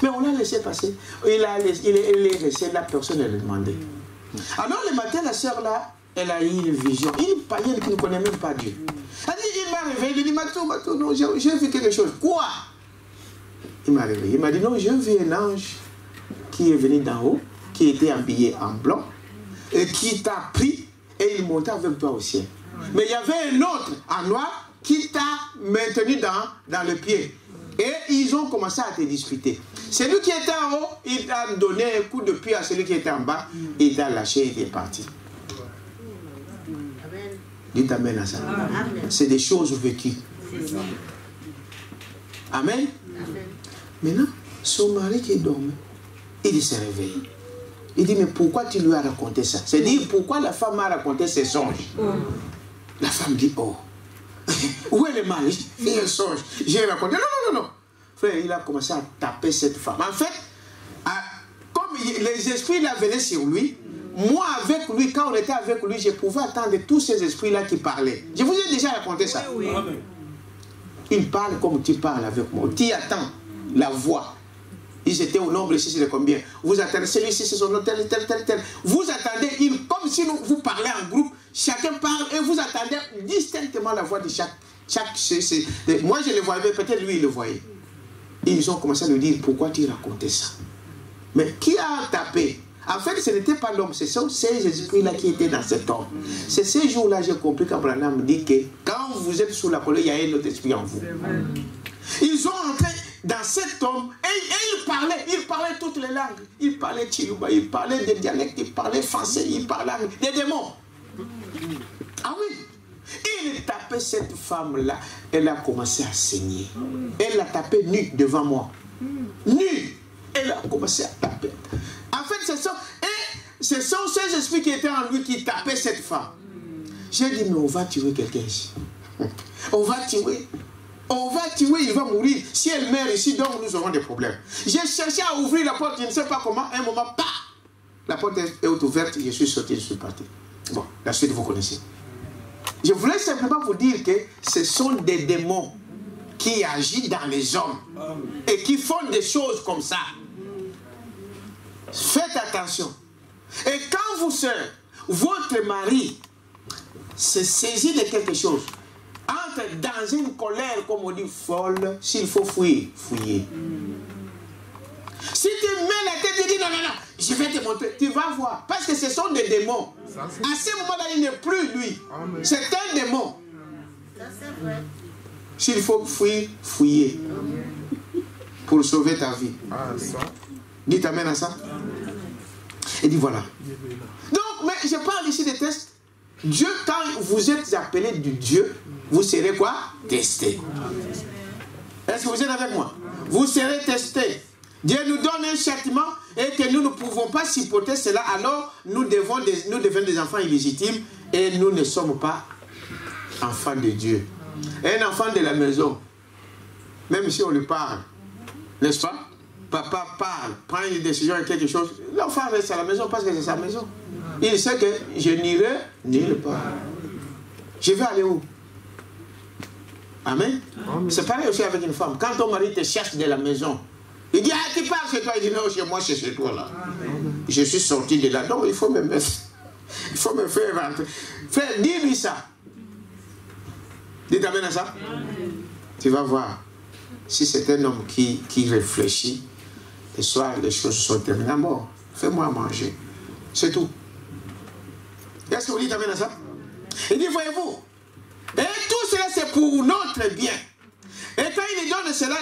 Mais on l'a laissé passer. Il est resté là, personne ne l'a demandé. Alors le matin, la sœur là, elle a eu une vision. Une païenne qui ne connaît même pas Dieu. Elle dit, il m'a réveillé, il dit, Matou, non, j'ai vu quelque chose. Quoi? Il m'a réveillé. Il m'a dit, non, j'ai vu un ange qui est venu d'en haut, qui était habillé en blanc, et qui t'a pris, et il montait avec toi au ciel. Mais il y avait un autre en noir qui t'a maintenu dans le pied. Et ils ont commencé à te disputer. Celui qui était en haut, il t'a donné un coup de pied à celui qui était en bas, il t'a lâché et il est parti. Dites amen à ça. C'est des choses vécues. Amen. Maintenant, son mari qui dormait, il s'est réveillé. Il dit, mais pourquoi tu lui as raconté ça? C'est-à-dire, pourquoi la femme a raconté ses songes? La femme dit, oh, où est le mari? Il y a un songe. J'ai raconté, non. Frère, il a commencé à taper cette femme. En fait, comme les esprits là venaient sur lui, moi avec lui, quand on était avec lui, je pouvais attendre tous ces esprits-là qui parlaient. Je vous ai déjà raconté ça. Oui. Ils parlent comme tu parles avec moi. Tu attends la voix. Ils étaient au nombre ici, c'est combien? Vous attendez, celui-ci, c'est son nom, tel. Vous attendez, comme si vous parlez en groupe, chacun parle et vous attendez distinctement la voix de chaque. Moi, je le voyais, peut-être lui, il le voyait. Ils ont commencé à lui dire, pourquoi tu racontais ça? Mais qui a tapé? En fait, ce n'était pas l'homme, ce sont ces esprits-là qui étaient dans cet homme. C'est ces jours-là, j'ai compris qu'Abraham me dit que quand vous êtes sous la colère, il y a un autre esprit en vous. Ils ont entré dans cet homme et il parlait toutes les langues. Il parlait Chiluba, il parlait des dialectes, il parlait français, il parlait des démons. Ah oui. Il tapait cette femme-là, elle a commencé à saigner. Elle l'a tapé nue devant moi. Nue. Elle a commencé à taper. En fait, ce sont ces esprits qui étaient en lui qui tapaient cette femme. J'ai dit, mais on va tuer quelqu'un ici. On va tuer, il va mourir. Si elle meurt ici, donc nous aurons des problèmes. J'ai cherché à ouvrir la porte, je ne sais pas comment, à un moment, bah, la porte est ouverte, je suis sorti, je suis parti. Bon, la suite vous connaissez. Je voulais simplement vous dire que ce sont des démons qui agissent dans les hommes et qui font des choses comme ça. Faites attention. Et quand vous sœur, votre mari se saisit de quelque chose, entre dans une colère, comme on dit, folle, s'il faut fuir, fuyez. Si tu mets la tête et dis non, je vais te montrer, tu vas voir. Parce que ce sont des démons. À ce moment-là, il n'est plus lui. C'est un démon. Ça, c'est vrai. S'il faut fuir, fuyez. Pour sauver ta vie. Dites amen à ça. Et dit voilà. Donc, mais je parle ici des tests. Dieu, quand vous êtes appelé du Dieu, vous serez quoi? Testé. Est-ce que vous êtes avec moi? Vous serez testé. Dieu nous donne un châtiment et que nous ne pouvons pas supporter cela, alors nous devenons des enfants illégitimes et nous ne sommes pas enfants de Dieu. Un enfant de la maison, même si on lui parle, n'est-ce pas? Papa parle, prend une décision et quelque chose, l'enfant reste à la maison parce que c'est sa maison. Il sait que je n'irai nulle part. Je vais aller où? Amen. C'est pareil aussi avec une femme. Quand ton mari te cherche de la maison, il dit, ah, tu pars chez toi. Il dit, non, chez moi, c'est chez toi là. Je suis sorti de là. Donc, il faut me faire rentrer. Frère, dis-lui ça. Dites amen à ça. Tu vas voir. Si c'est un homme qui réfléchit, le soir, les choses sont terminées. Bon, fais-moi manger. C'est tout. Est-ce que vous dites amen à ça? Il dit, voyez-vous, et tout cela, c'est pour notre bien. Et quand il donne cela,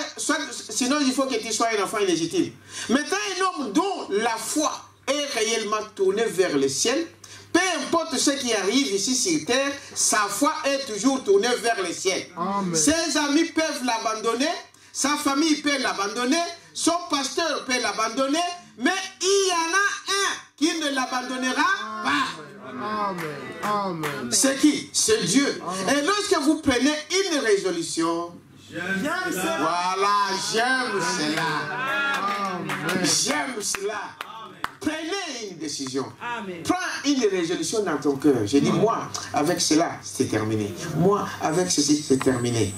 sinon il faut que tu sois un enfant illégitime. Maintenant, un homme dont la foi est réellement tournée vers le ciel, Peu importe ce qui arrive ici sur terre, sa foi est toujours tournée vers le ciel. Amen. Ses amis peuvent l'abandonner, sa famille peut l'abandonner, son pasteur peut l'abandonner, mais il y en a un qui ne l'abandonnera pas. Amen. Amen. C'est qui? C'est Dieu. Et lorsque vous prenez une résolution, voilà, j'aime cela. Amen. J'aime cela. Prenez une décision. Amen. Prends une résolution dans ton cœur. J'ai dit, moi, avec cela, c'est terminé. Moi, avec ceci, c'est terminé.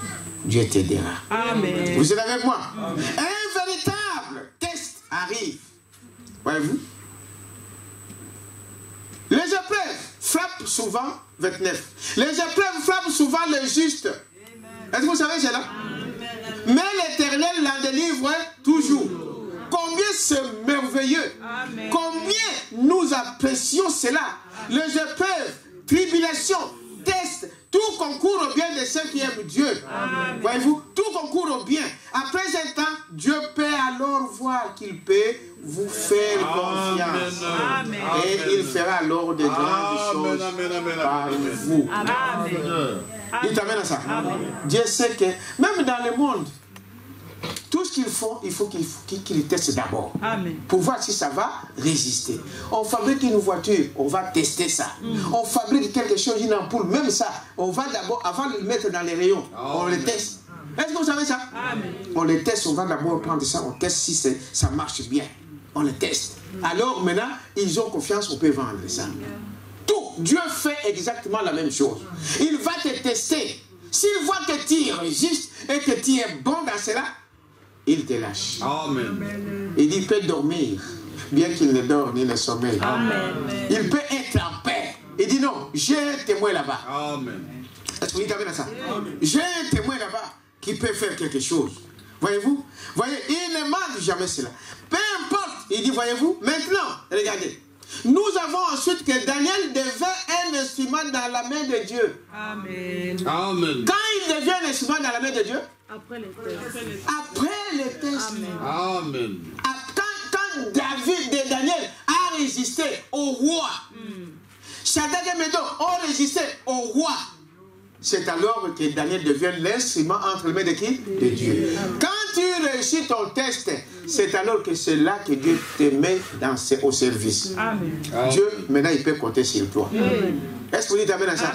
Dieu t'aidera. Amen. Vous êtes avec moi? Un véritable test arrive. Voyez-vous? Les épreuves frappent souvent, 29. Les épreuves frappent souvent les justes. Est-ce que vous savez cela? Mais l'Éternel la délivre toujours. Combien c'est merveilleux. Amen. Combien nous apprécions cela. Les épreuves, tribulations, tests, tout concourt au bien de ceux qui aiment Dieu. Voyez-vous, tout concourt au bien. Après un temps, Dieu peut alors voir qu'il peut vous faire confiance. Amen. Et il fera alors de grandes choses par vous. Amen. Il t'amène à ça. Dieu sait que même dans le monde, tout ce qu'il faut qu'il teste d'abord. Amen. Pour voir si ça va résister. On fabrique une voiture, on va tester ça. On fabrique quelque chose, une ampoule, même ça, on va d'abord, avant de le mettre dans les rayons, on le teste. Est-ce que vous savez ça? Amen. On le teste, on va d'abord prendre ça, on teste si ça marche bien. On le teste. Alors maintenant, ils ont confiance, on peut vendre ça. Tout, Dieu fait exactement la même chose. Il va te tester. S'il voit que tu résistes et que tu es bon dans cela, il te lâche. Amen. Il dit, il peut dormir, bien qu'il ne dort ni ne sommeille. Amen. Il peut être en paix. Il dit non, j'ai un témoin là-bas. Amen. Est-ce que vous dites ça? J'ai un témoin là-bas qui peut faire quelque chose. Voyez-vous? Voyez, il ne manque jamais cela. Peu importe, il dit, voyez-vous, maintenant, regardez. Nous avons ensuite que Daniel devint un instrument dans la main de Dieu. Amen. Amen. Quand il devient un instrument dans la main de Dieu, Après les tests. après le test, Amen. quand David et Daniel a résisté au roi, Shadrach et Médon ont résisté au roi, c'est alors que Daniel devient l'instrument entre les mains de qui? De Dieu. Quand tu réussis ton test, c'est alors que c'est là que Dieu te met au service. Amen. Dieu, maintenant, il peut compter sur toi. Est-ce que vous dites amen à ça?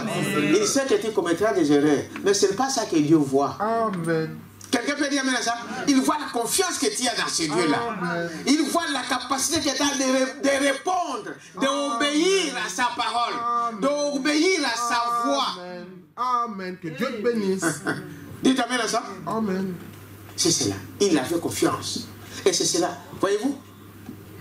Il sait que tu commettras des erreurs, mais ce n'est pas ça que Dieu voit. Amen. Quelqu'un peut dire amen à ça? Il voit la confiance que tu as dans ce Dieu-là. Il voit la capacité que tu as de répondre, d'obéir à sa parole, d'obéir à sa voix. Amen. Amen. Que Dieu te bénisse. Dites amen à ça? Amen. C'est cela. Il avait confiance. Et c'est cela. Voyez-vous?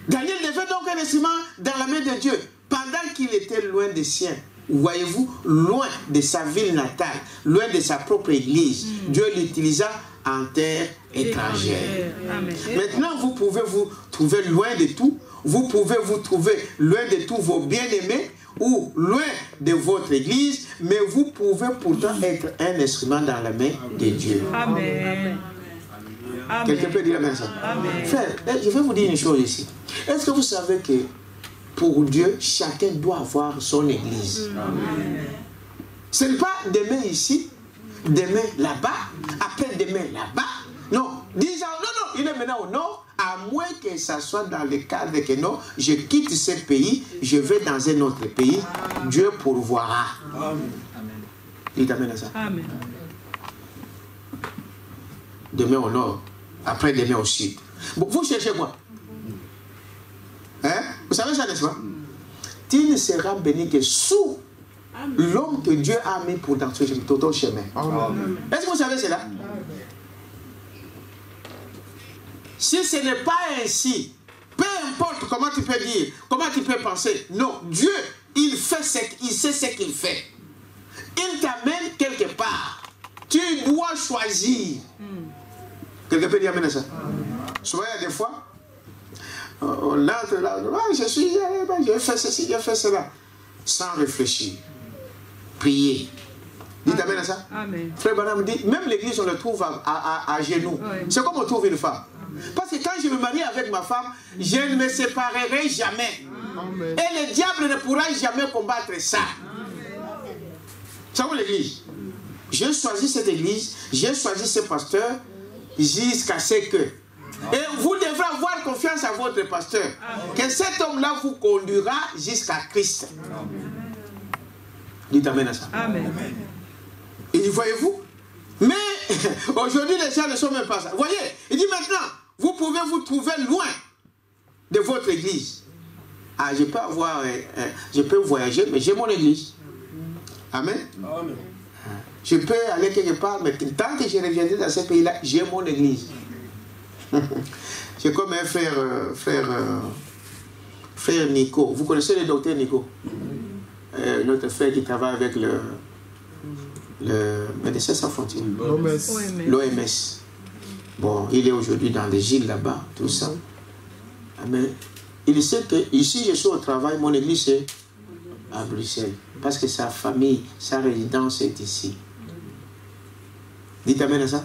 Daniel devait donc un instrument dans la main de Dieu pendant qu'il était loin des siens. Voyez-vous, loin de sa ville natale, loin de sa propre église. Dieu l'utilisa en terre étrangère. Amen. Maintenant, vous pouvez vous trouver loin de tout. Vous pouvez vous trouver loin de tous vos bien-aimés ou loin de votre église, mais vous pouvez pourtant être un instrument dans la main de Dieu. Amen. Quelqu'un peut dire amen à ça? Frère, je vais vous dire une chose ici. Est-ce que vous savez que pour Dieu, chacun doit avoir son église? Ce n'est pas demain ici, demain là-bas, après-demain là-bas. Non, disons, non, il est maintenant au nord, à moins que ça soit dans le cadre que non, je quitte ce pays, je vais dans un autre pays, Dieu pourvoira. Amen. Il t'amène à ça. Amen. Demain au nord, après-demain au sud. Bon, vous cherchez quoi? Hein? Vous savez ça, n'est-ce pas? Tu ne seras béni que sous l'homme que Dieu a mis pour dans ton chemin. Amen. Est-ce que vous savez cela? Si ce n'est pas ainsi, peu importe comment tu peux dire, comment tu peux penser, non, Dieu, il sait ce qu'il fait. Il t'amène quelque part. Tu dois choisir. Quelqu'un peut dire amen à ça? Souvent, il y a des fois, on entre là, je fais ceci, je fais cela, sans réfléchir. Prier. Dites amen à ça? Amen. Frère Branham dit, même l'église, on le trouve à genoux. Oui. C'est comme on trouve une femme. Parce que quand je me marie avec ma femme, je ne me séparerai jamais. Amen. Et le diable ne pourra jamais combattre ça. Ça vous l'église? J'ai choisi cette église, j'ai choisi ce pasteur jusqu'à ce que. Et vous devrez avoir confiance à votre pasteur. Que cet homme-là vous conduira jusqu'à Christ. Dites amen à ça. Amen. Et voyez-vous? Mais aujourd'hui, les gens ne sont même pas ça. Vous voyez? Il dit maintenant, vous pouvez vous trouver loin de votre église. Ah, je peux avoir, je peux voyager, mais j'ai mon église. Amen. Amen. Je peux aller quelque part, mais tant que je reviendrai dans ce pays-là, j'ai mon église. C'est comme un frère Nico. Vous connaissez le docteur Nico? Notre frère qui travaille avec le Médecins Sans Frontières. L'OMS. Bon, il est aujourd'hui dans les îles là-bas, tout ça. Mais il sait que ici, je suis au travail, mon église est à Bruxelles. Parce que sa famille, sa résidence est ici. Dites amen à ça.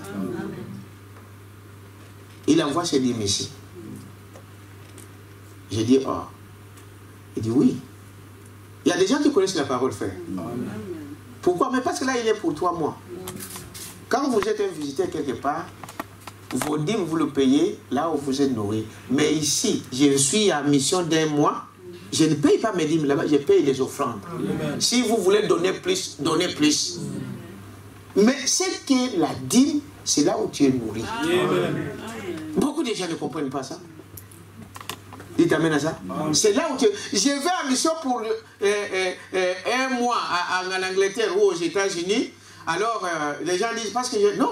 Il envoie ses dîmes ici. J'ai dit, oh. Il dit, oui. Il y a des gens qui connaissent la parole, frère. Pourquoi? Mais parce que là, il est pour 3 mois. Quand vous êtes un visiteur quelque part, vos dîmes, vous le payez là où vous êtes nourri. Mais ici, je suis en mission d'1 mois. Je ne paye pas mes dîmes là-bas, je paye des offrandes. Si vous voulez donner plus, donnez plus. Mais c'est que la dîme, c'est là où tu es nourri. Beaucoup de gens ne comprennent pas ça. Dites amen à ça. C'est là où tu... Je vais en mission pour 1 mois en Angleterre ou aux États-Unis. Alors, les gens disent, parce que non,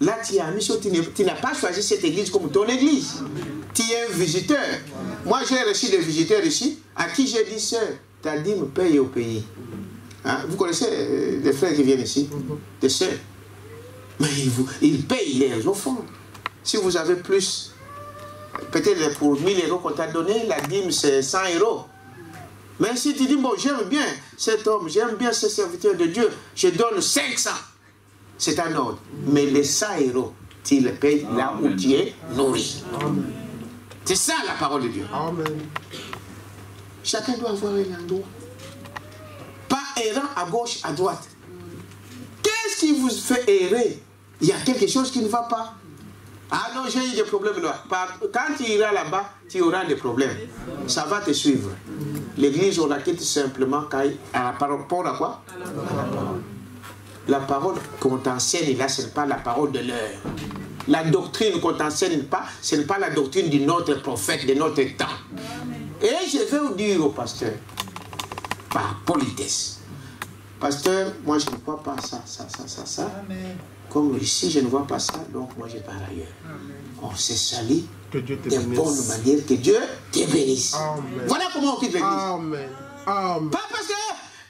là tu es en mission, tu n'as pas choisi cette église comme ton église. Tu es un visiteur. Moi, j'ai reçu des visiteurs ici, à qui j'ai dit, sœur, ta dîme paye au pays. Hein? Vous connaissez des frères qui viennent ici, des sœurs. Mais ils payent les offrandes. Si vous avez plus, peut-être pour 1000 € qu'on t'a donné, la dîme c'est 100 €. Mais si tu dis, bon, j'aime bien cet homme, j'aime bien ce serviteur de Dieu, je donne 500. C'est un ordre. Mais les 100 €, tu les payes là où tu es nourri. C'est ça la parole de Dieu. Amen. Chacun doit avoir un endroit. Pas errant à gauche, à droite. Qu'est-ce qui vous fait errer? Il y a quelque chose qui ne va pas. Ah non, j'ai eu des problèmes là. Quand tu iras là-bas, tu auras des problèmes. Ça va te suivre. L'église, on la quitte simplement par rapport à quoi? La parole qu'on t'enseigne là, ce n'est pas la parole de l'heure. La doctrine qu'on t'enseigne pas, ce n'est pas la doctrine de notre prophète, de notre temps. Et je vais vous dire au pasteur, par politesse, pasteur, moi je ne vois pas ça. Comme ici, je ne vois pas ça, donc moi je pars ailleurs. On s'est sali de bonne manière, que Dieu te bénisse. Amen. Voilà comment on quitte l'église. Amen. Amen. Pas parce que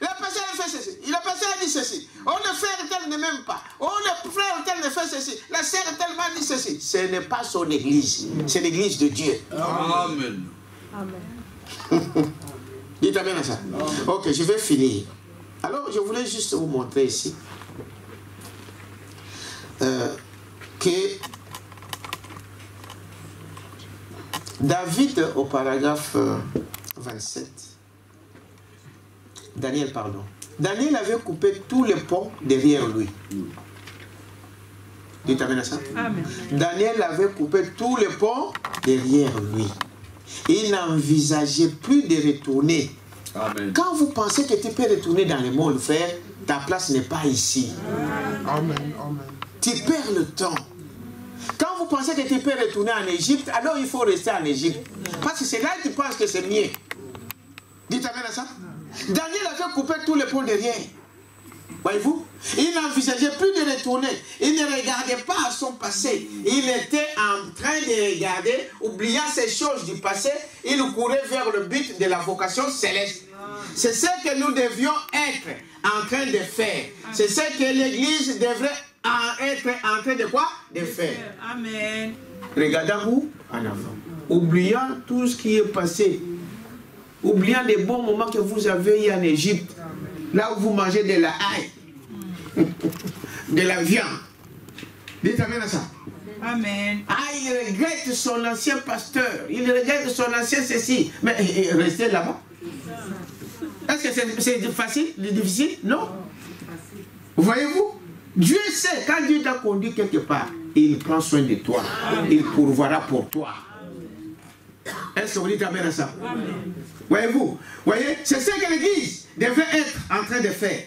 le pasteur a fait ceci, le pasteur a dit ceci, le frère tel ne m'aime pas, le frère tel ne fait ceci, la sœur tel m'a dit ceci. Ce n'est pas son église, c'est l'église de Dieu. Amen. Amen. Dites amen à ça. Ok, je vais finir. Alors, je voulais juste vous montrer ici que David, au paragraphe 27, Daniel avait coupé tous les ponts derrière lui. Dites amen à ça. Amen. Daniel avait coupé tous les ponts derrière lui. Il n'envisageait plus de retourner. Amen. Quand vous pensez que tu peux retourner dans le monde, frère, ta place n'est pas ici. Amen. Amen. Tu perds le temps. Quand vous pensez que tu peux retourner en Égypte, alors il faut rester en Égypte. Parce que c'est là que tu penses que c'est mieux. Dites amen à ça. Daniel avait coupé tous les ponts derrière. Voyez-vous? Il n'envisageait plus de retourner. Il ne regardait pas à son passé. Il était en train de regarder, oubliant ces choses du passé, il courait vers le but de la vocation céleste. C'est ce que nous devions être en train de faire. C'est ce que l'Église devrait être en train de quoi? De faire. Amen. Regardez-vous en avant. Oubliant tout ce qui est passé. Oubliant les bons moments que vous avez eu en Égypte. Là où vous mangez de la haie. De la viande. Dites amen à ça. Amen. Ah, il regrette son ancien pasteur. Il regrette son ancien ceci. Mais restez là-bas. Est-ce que c'est facile, difficile? Non. Voyez-vous? Dieu sait, quand Dieu t'a conduit quelque part, il prend soin de toi. Il pourvoira pour toi. Est-ce que vous dites amen à ça? Voyez-vous? Voyez, c'est ce que l'Église devait être en train de faire.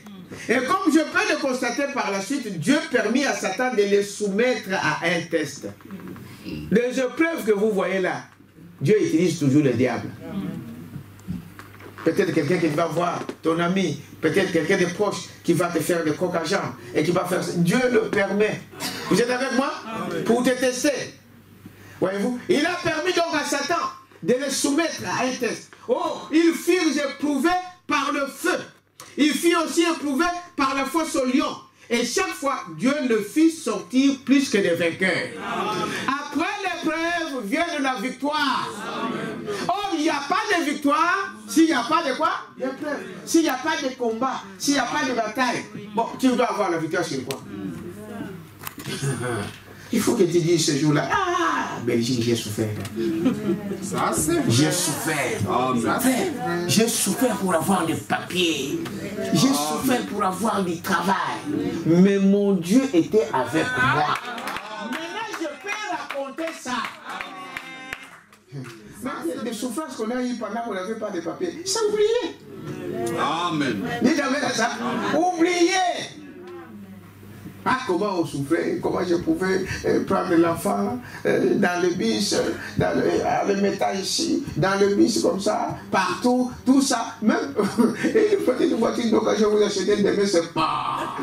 Et comme je peux le constater par la suite, Dieu permit à Satan de les soumettre à un test. Les épreuves que vous voyez là, Dieu utilise toujours le diable. Peut-être quelqu'un qui va voir ton ami, peut-être quelqu'un de proche qui va te faire des coques à jambes et qui va faire ça. Dieu le permet. Vous êtes avec moi? Pour te tester. Voyez-vous? Il a permis donc à Satan de les soumettre à un test. Oh, ils furent éprouvés par le feu. Ils furent aussi éprouvés par la fosse au lion. Et chaque fois, Dieu le fit sortir plus que des vainqueurs. Après l'épreuve vient la victoire. Oh, il n'y a pas de victoire s'il n'y a pas de quoi? D'épreuve. S'il n'y a pas de combat, s'il n'y a pas de bataille. Bon, tu dois avoir la victoire sur quoi? Il faut que tu dises ce jour-là, ah, Belgique, j'ai souffert. Ça, c'est J'ai souffert. J'ai souffert pour avoir des papiers. J'ai souffert pour avoir du travail. Mais mon Dieu était avec moi. Maintenant, je peux raconter ça. Les souffrances qu'on a eues pendant qu'on n'avait pas de papiers, c'est oublié. Amen. Dites amen à ça. Oublié. Ah, comment on souffrait, comment je pouvais prendre l'enfant dans le bus, le mettre ici, dans le bus comme ça, partout, tout ça. Même et une petite voiture d'occasion, vous achetez demain, c'est pas.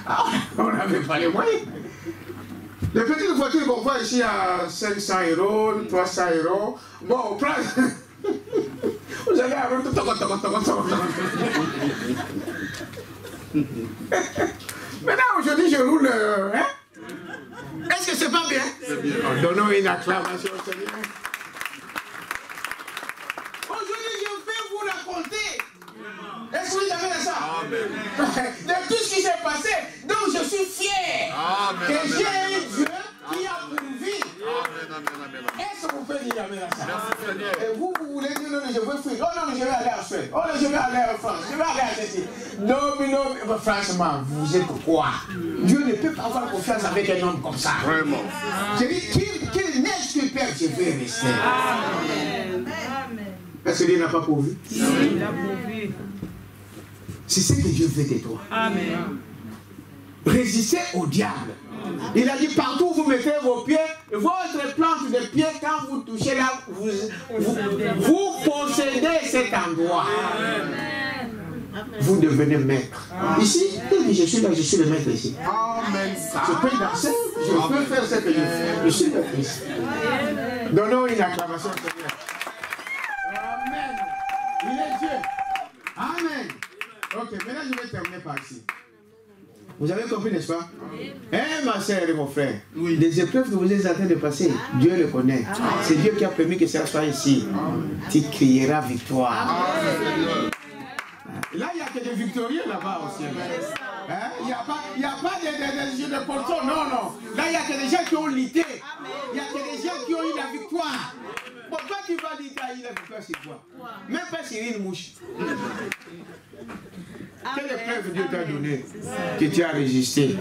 Ah, on n'avait pas les moyens. Les petites voitures qu'on voit ici à 500 €, 300 €, bon, on prend. Vous allez à maintenant, aujourd'hui, je roule. Hein? Est-ce que c'est pas bien? C'est bien. Donnons une acclamation au Seigneur. Aujourd'hui, je vais vous raconter. Est-ce que vous avez ça? Amen. De tout ce qui s'est passé, donc je suis fier que j'ai eu Dieu qui a pourvu. Est-ce que vous pouvez dire amen à ça? Et vous voulez dire non, je veux fuir. Oh non, je vais aller en Suède. Oh non, je vais aller en France. Je vais aller à ceci. Non, franchement, vous êtes quoi? Dieu ne peut pas avoir confiance avec un homme comme ça. Vraiment. Je dis, qu'il neige qu'il perd, je vais rester. Amen. Est-ce que Dieu n'a pas pourvu? Il a pourvu. C'est ce que Dieu fait de toi. Amen. Résistez au diable. Il a dit partout où vous mettez vos pieds, votre plante de pied, quand vous touchez là, vous possédez cet endroit. Vous devenez maître. Ici, je suis là, je suis le maître ici. Amen. Je peux danser, je peux faire ce que je fais. Je suis maître ici. Donnons une acclamation au Seigneur. Amen. Il est Dieu. Amen. Ok, maintenant je vais terminer par ici. Vous avez compris, n'est-ce pas? Eh, ma soeur et mon frère, les épreuves que vous êtes en train de passer, Dieu le connaît. C'est Dieu qui a permis que ça soit ici. Tu crieras victoire. Là, il n'y a que des victorieux là-bas aussi. Hein? Il n'y a pas de porteurs, non. Là, il n'y a que des gens qui ont lutté. Il n'y a que des gens qui ont eu la victoire. Pourquoi tu vas dire qu'il a eu la victoire sur quoi? Même pas sur une mouche. Quelle épreuve Dieu t'a donné que tu as résisté,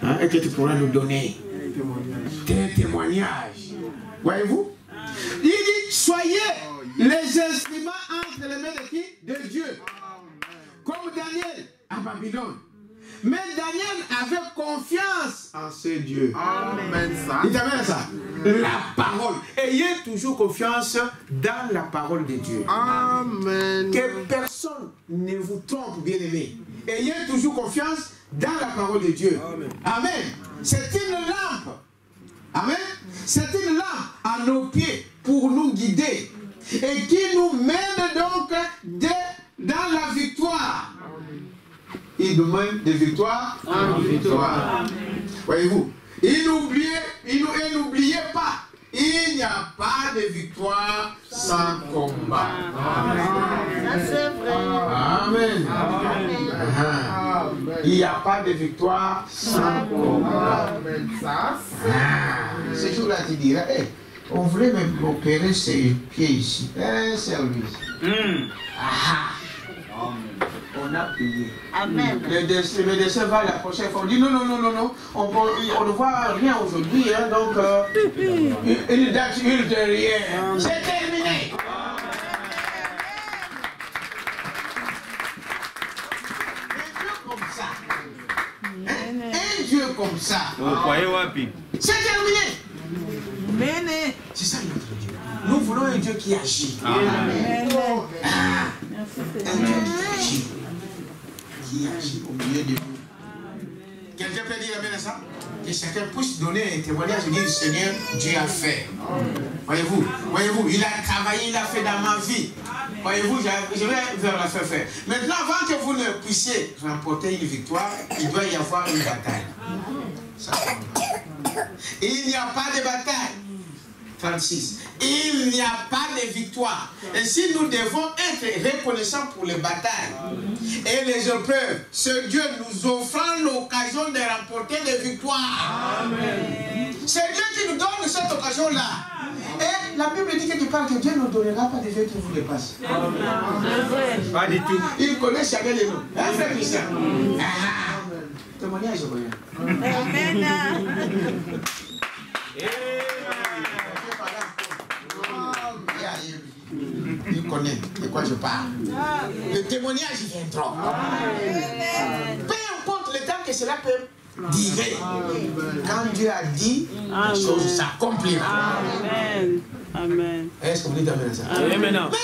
hein, et que tu pourras nous donner tes témoignages. Voyez-vous? Il dit, soyez les instruments entre les mains de qui? De Dieu. Comme Daniel à Babylone. Mais Daniel avait confiance en ce Dieu. Amen. Il t'amène ça. La parole. Ayez toujours confiance dans la parole de Dieu. Amen. Que personne ne vous trompe, bien-aimé. Ayez toujours confiance dans la parole de Dieu. Amen. Amen. C'est une lampe. Amen. C'est une lampe à nos pieds pour nous guider. Et qui nous mène donc dans la victoire. Il nous mène de victoire en victoire. Voyez-vous, et n'oubliez pas, il Il n'y a pas de victoire sans combat. Ça c'est vrai. Amen. Il n'y a pas de victoire sans combat. Amen. Ça, Ce jour-là, tu diras, hey, on voulait m'opérer ses pieds ici. Un service. On a payé. Amen. Le décès va la prochaine fois. On dit non. On ne voit rien aujourd'hui. Hein, donc, une date ultérieure. C'est terminé. Un Dieu comme ça. Vous croyez Wapi? C'est terminé. Amen. C'est ça notre Dieu. Nous voulons un Dieu qui agit. Amen. Un Dieu qui agit au milieu de nous. Quelqu'un peut dire amen à ça? Que chacun puisse donner un témoignage et dire Seigneur, Dieu a fait. Voyez-vous, il a travaillé, il a fait dans ma vie. Voyez-vous, je vais vers la fin faire. Maintenant, avant que vous ne puissiez remporter une victoire, il doit y avoir une bataille. Ça, il n'y a pas de bataille. 36. Il n'y a pas de victoire. Ainsi, nous devons être reconnaissants pour les batailles et les épreuves. Ce Dieu nous offrant l'occasion de remporter des victoires. Amen. C'est Dieu qui nous donne cette occasion-là. Et la Bible dit quelque part que Dieu ne nous donnera pas des vieux qui vous dépassent. Pas du tout. Il connaît chacun de nous. Hein, frère Christian? Témoignage, il connaît de quoi je parle. Le témoignage viendra. Peu importe le temps que cela peut durer. Quand Dieu a dit, les choses s'accompliront. Amen. Amen. Est-ce que vous dites amen à ça? Amen. Mais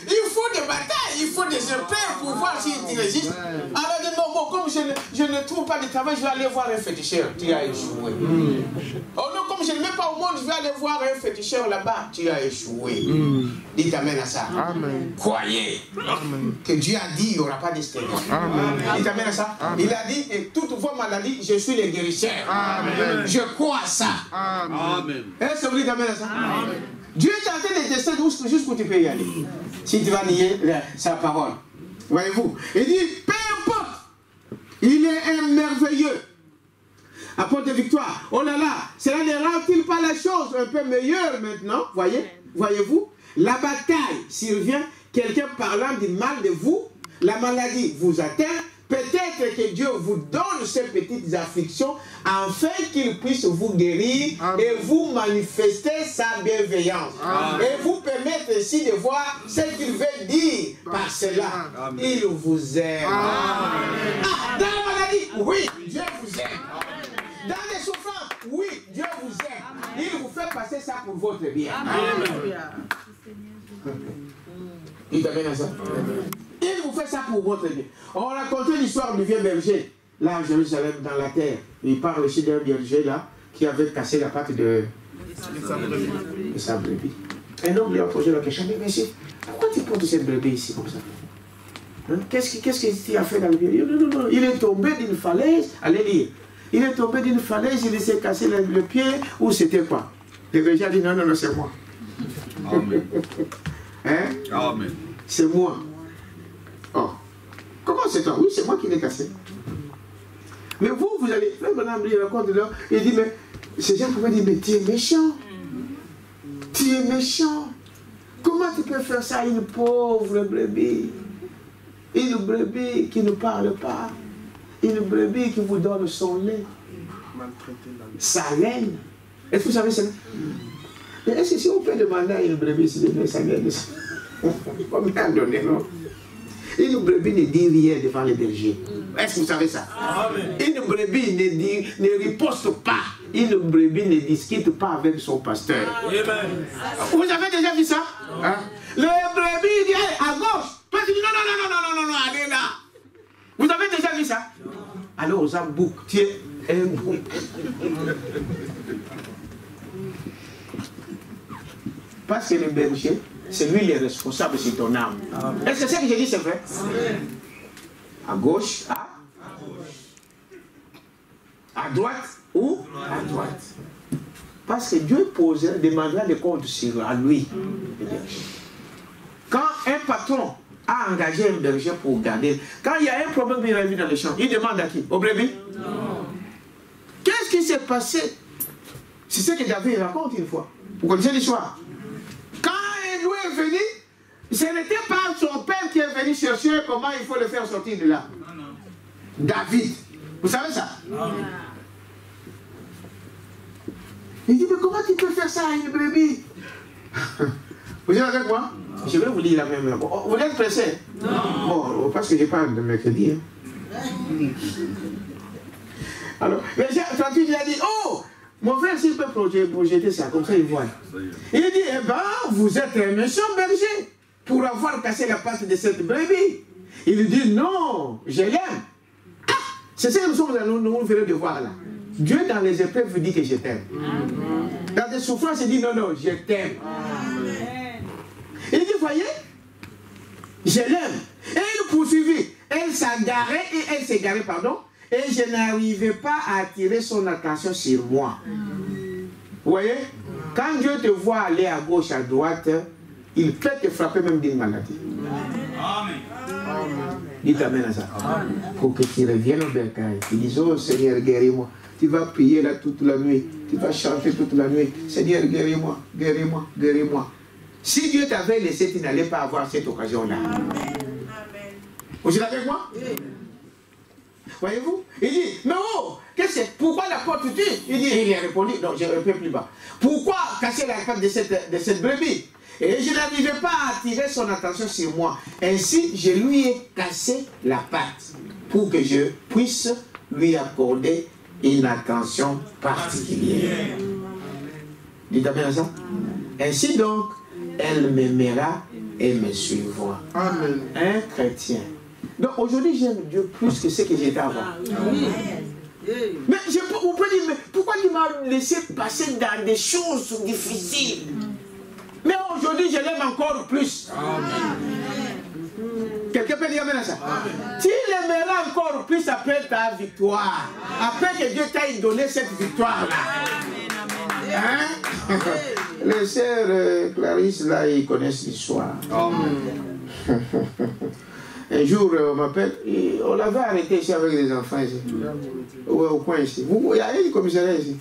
il faut des batailles, il faut des épreuves pour voir s'il résiste. Alors, non, comme je ne trouve pas de travail, je vais aller voir un féticheur. Tu as échoué. Oh non, comme je ne mets pas au monde, je vais aller voir un féticheur là-bas. Tu as échoué. Dites amen à ça. Amen. Croyez que Dieu a dit, il n'y aura pas d'extérieur. Dites amen à ça. Il a dit, et toutes vos maladies, je suis le guérisseur. Amen. Je crois à ça. Amen. Est-ce que vous dites amen à ça? Dieu est en train de tester jusqu'où tu peux y aller. Si tu vas nier sa parole. Voyez-vous? Il dit, peu importe, il est un merveilleux. Apporte victoire. Oh là là, cela ne rend-il pas la chose un peu meilleure maintenant? Voyez-vous? La bataille survient, quelqu'un parlant du mal de vous, la maladie vous atteint. Peut-être que Dieu vous donne ces petites afflictions afin qu'il puisse vous guérir et vous manifester sa bienveillance. Et vous permettre ainsi de voir ce qu'il veut dire par cela. Il vous aime. Dans la maladie, oui, Dieu vous aime. Dans les souffrances, oui, Dieu vous aime. Il vous fait passer ça pour votre bien. Il t'amène à ça. Il vous fait ça pour votre bien. On racontait l'histoire du vieux berger, là à Jérusalem, dans la terre. Il parle aussi d'un berger là, qui avait cassé la patte de sa brebis. Un homme lui a posé la question, mais monsieur, pourquoi tu portes cette brebis ici comme ça? Hein? Qu'est-ce que tu as fait dans le berger? Non, il est tombé d'une falaise, allez lire. Il est tombé d'une falaise, il s'est cassé le pied, ou c'était quoi? Le berger a dit, non, c'est moi. Amen. Hein? Amen. C'est moi. Oh. Comment c'est toi? Oui, c'est moi qui l'ai cassé. Mais vous allez faire maintenant il raconte là. Il dit, mais ces gens pouvaient dire, mais tu es méchant. Tu es méchant. Comment tu peux faire ça à une pauvre brebis? Une brebis qui ne parle pas. Une brebis qui vous donne son lait. Sa laine. Est-ce que vous savez ça? Mais est-ce que si on peut demander à une brebis si de sa laine, combien donner, non? Une brebis ne dit rien devant les bergers. Est-ce que vous savez ça? Amen. Une brebis ne riposte pas. Une brebis ne discute pas avec son pasteur. Amen. Vous avez déjà vu ça? Hein? Le brebis dit à gauche. Toi tu dis non, allez là. Vous avez déjà vu ça? Alors Zambouk, tu es un bouc. Parce que le berger, c'est lui le responsable sur ton âme. Est-ce que ce que j'ai dit c'est vrai? À gauche, à droite ou à droite. Parce que Dieu demandera des comptes à lui, le berger. Quand un patron a engagé un berger pour garder, quand il y a un problème qui arrive dans le champ, il demande à qui? Au brebis? Non. Qu'est-ce qui s'est passé? C'est ce que David raconte une fois. Vous connaissez l'histoire? Quand un loup est venu, ce n'était pas son père qui est venu chercher comment il faut le faire sortir de là. Non, non. David. Vous savez ça? Non. Il dit, mais comment tu peux faire ça à une brebis? Vous êtes avec moi? Je vais vous lire la même. Vous êtes pressé? Non. Bon, parce que je parle de mercredi. Hein. Alors, mais Francis, il a dit, oh, mon frère, s'il peut projeter ça, comme ça, il voit. Il dit, eh ben, vous êtes un méchant berger pour avoir cassé la patte de cette brebis. Il lui dit, non, je l'aime. Ah, c'est ça que nous verrons de voir là. Dieu, dans les épreuves, vous dit que je t'aime. Dans des souffrances, il dit, non, non, je t'aime. Il dit, voyez, je l'aime. Et il poursuivit. Elle s'égarait, pardon, et je n'arrivais pas à attirer son attention sur moi. Vous voyez, quand Dieu te voit aller à gauche, à droite, il peut te frapper même d'une maladie. Amen. Dites amen à ça. Pour que tu reviennes au bercail. Tu dis, oh Seigneur, guéris-moi. Tu vas prier là toute la nuit. Tu vas chanter toute la nuit. Seigneur, guéris-moi, guéris-moi, guéris-moi. Si Dieu t'avait laissé, tu n'allais pas avoir cette occasion-là. Vous êtes avec moi? Voyez-vous? Il dit, mais oh, pourquoi la porte tue? Il a répondu, non, je ne répète plus bas. Pourquoi casser la patte de cette brebis? Et je n'arrivais pas à attirer son attention sur moi. Ainsi, je lui ai cassé la patte pour que je puisse lui accorder une attention particulière. Dites amen à ça? Ainsi donc, elle m'aimera et me suivra. Amen. Un chrétien. Donc aujourd'hui, j'aime Dieu plus que ce que j'étais avant. Mais vous pouvez dire, mais pourquoi tu m'as laissé passer dans des choses difficiles? Mais aujourd'hui, je l'aime encore plus. Quelqu'un peut dire amen à ça? Tu l'aimeras encore plus après ta victoire. Après que Dieu t'ait donné cette victoire-là. Hein? Les sœurs Clarisse, là, ils connaissent l'histoire. Un jour, on m'appelle, on l'avait arrêté ici avec des enfants ici. Au coin ici. Il y a un commissariat ici.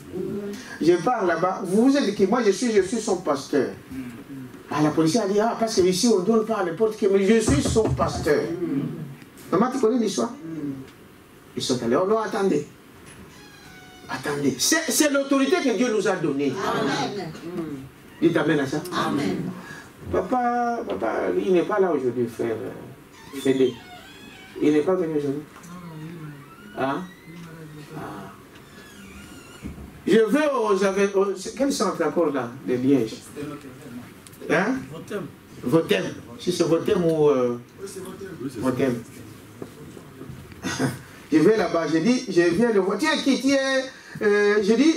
Je pars là-bas. Vous vous êtes qui? Moi, je suis son pasteur. Ah, la police a dit, ah, parce que ici, on ne donne pas à n'importe qui, mais je suis son pasteur. Maman, tu connais l'histoire? Ils sont allés, oh non, attendez. Attendez. C'est l'autorité que Dieu nous a donnée. Amen. Dites amen à ça. Amen. Papa, il n'est pas là aujourd'hui, frère. Fédé. Il n'est pas venu aujourd'hui. Hein? Ah. Je vais quel centre encore là, de Liège? Hein? Votem. Si c'est Votem ou... Votem. Je vais là-bas, je dis, je viens de voir. Tiens, qui est... je dis...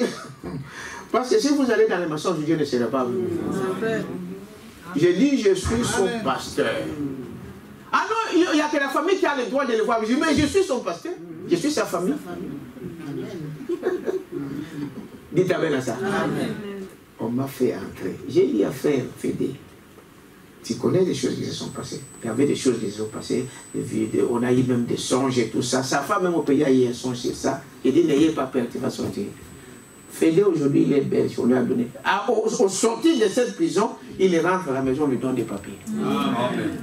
Parce que si vous allez dans les mensonges, Dieu ne sera pas venu. Je dis, je suis son pasteur. Ah non, il n'y a que la famille qui a le droit de le voir. Je dis, mais je suis son pasteur. Je suis sa famille. Dites amen à ça. Amen. On m'a fait entrer. J'ai dit à frère Fédé, tu connais des choses qui se sont passées. Il y avait des choses qui se sont passées. On a eu même des songes et tout ça. Sa femme même au pays a eu un songe sur ça. Il dit, n'ayez pas peur, tu vas sortir. Fédé aujourd'hui, il est belge, on lui a donné. Au sortir de cette prison, il rentre à la maison, on lui donne des papiers. Amen.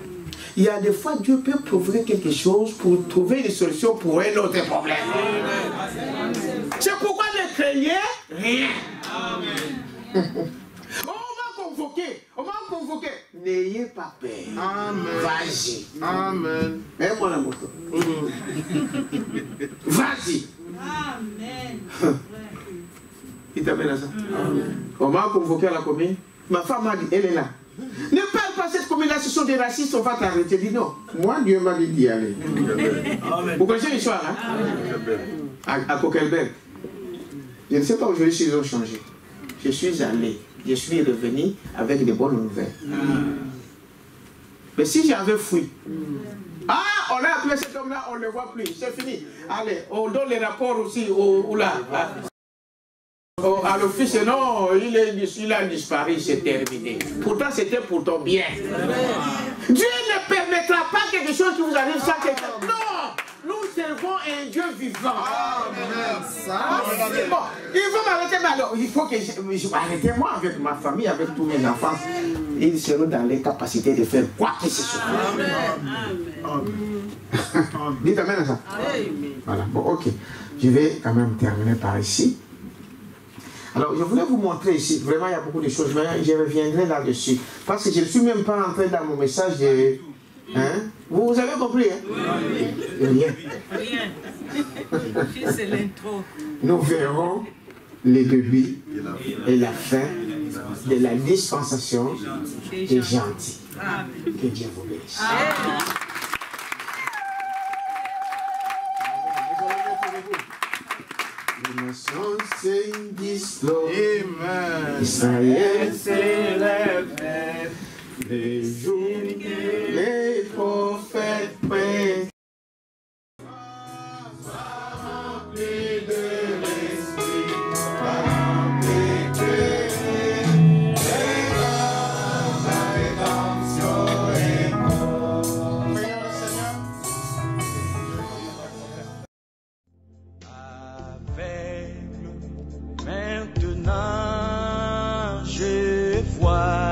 Il y a des fois, Dieu peut provoquer quelque chose pour trouver une solution pour un autre problème. C'est pourquoi ne craignez rien. Amen. On m'a convoqué. N'ayez pas peur. Amen. Vas-y. Amen. Mets-moi la moto. Vas-y. Amen. Il t'amène à ça. Amen. On m'a convoqué à la commune. Ma femme m'a dit, elle est là. Ne parle pas cette commune-là, ce sont des racistes, on va t'arrêter. Dis non. Moi, Dieu m'a dit d'y aller. Vous connaissez l'histoire, hein? À Coquelberg. Je ne sais pas aujourd'hui s'ils ont changé. Je suis allé, je suis revenu avec des bonnes nouvelles. Mais si j'avais fui, ah, on a appelé cet homme-là, on ne le voit plus, c'est fini. Allez, on donne les rapports aussi, là. Oh, à l'office, non, il a disparu, c'est terminé. Pourtant, c'était pour ton bien. Dieu ne permettra pas quelque chose qui vous arrive sans quelqu'un. Non, nous servons un Dieu vivant. Bon, il faut m'arrêter, mais alors, il faut que arrêtez-moi avec ma famille, avec tous mes enfants. Ils seront dans les capacités de faire quoi que ce soit. Dites amen à ça. Voilà, bon, ok. Je vais quand même terminer par ici. Alors, je voulais vous montrer ici, vraiment, il y a beaucoup de choses, mais je reviendrai là-dessus. Parce que je ne suis même pas entré dans mon message de... Hein? Vous avez compris, hein? Rien. C'est l'intro. Nous verrons le début et la fin de la dispensation des gentils. Que Dieu vous bénisse. Les nations sing this Lord. Amen. Israël célèbre les jours, les prophètes prêts. Maintenant je vois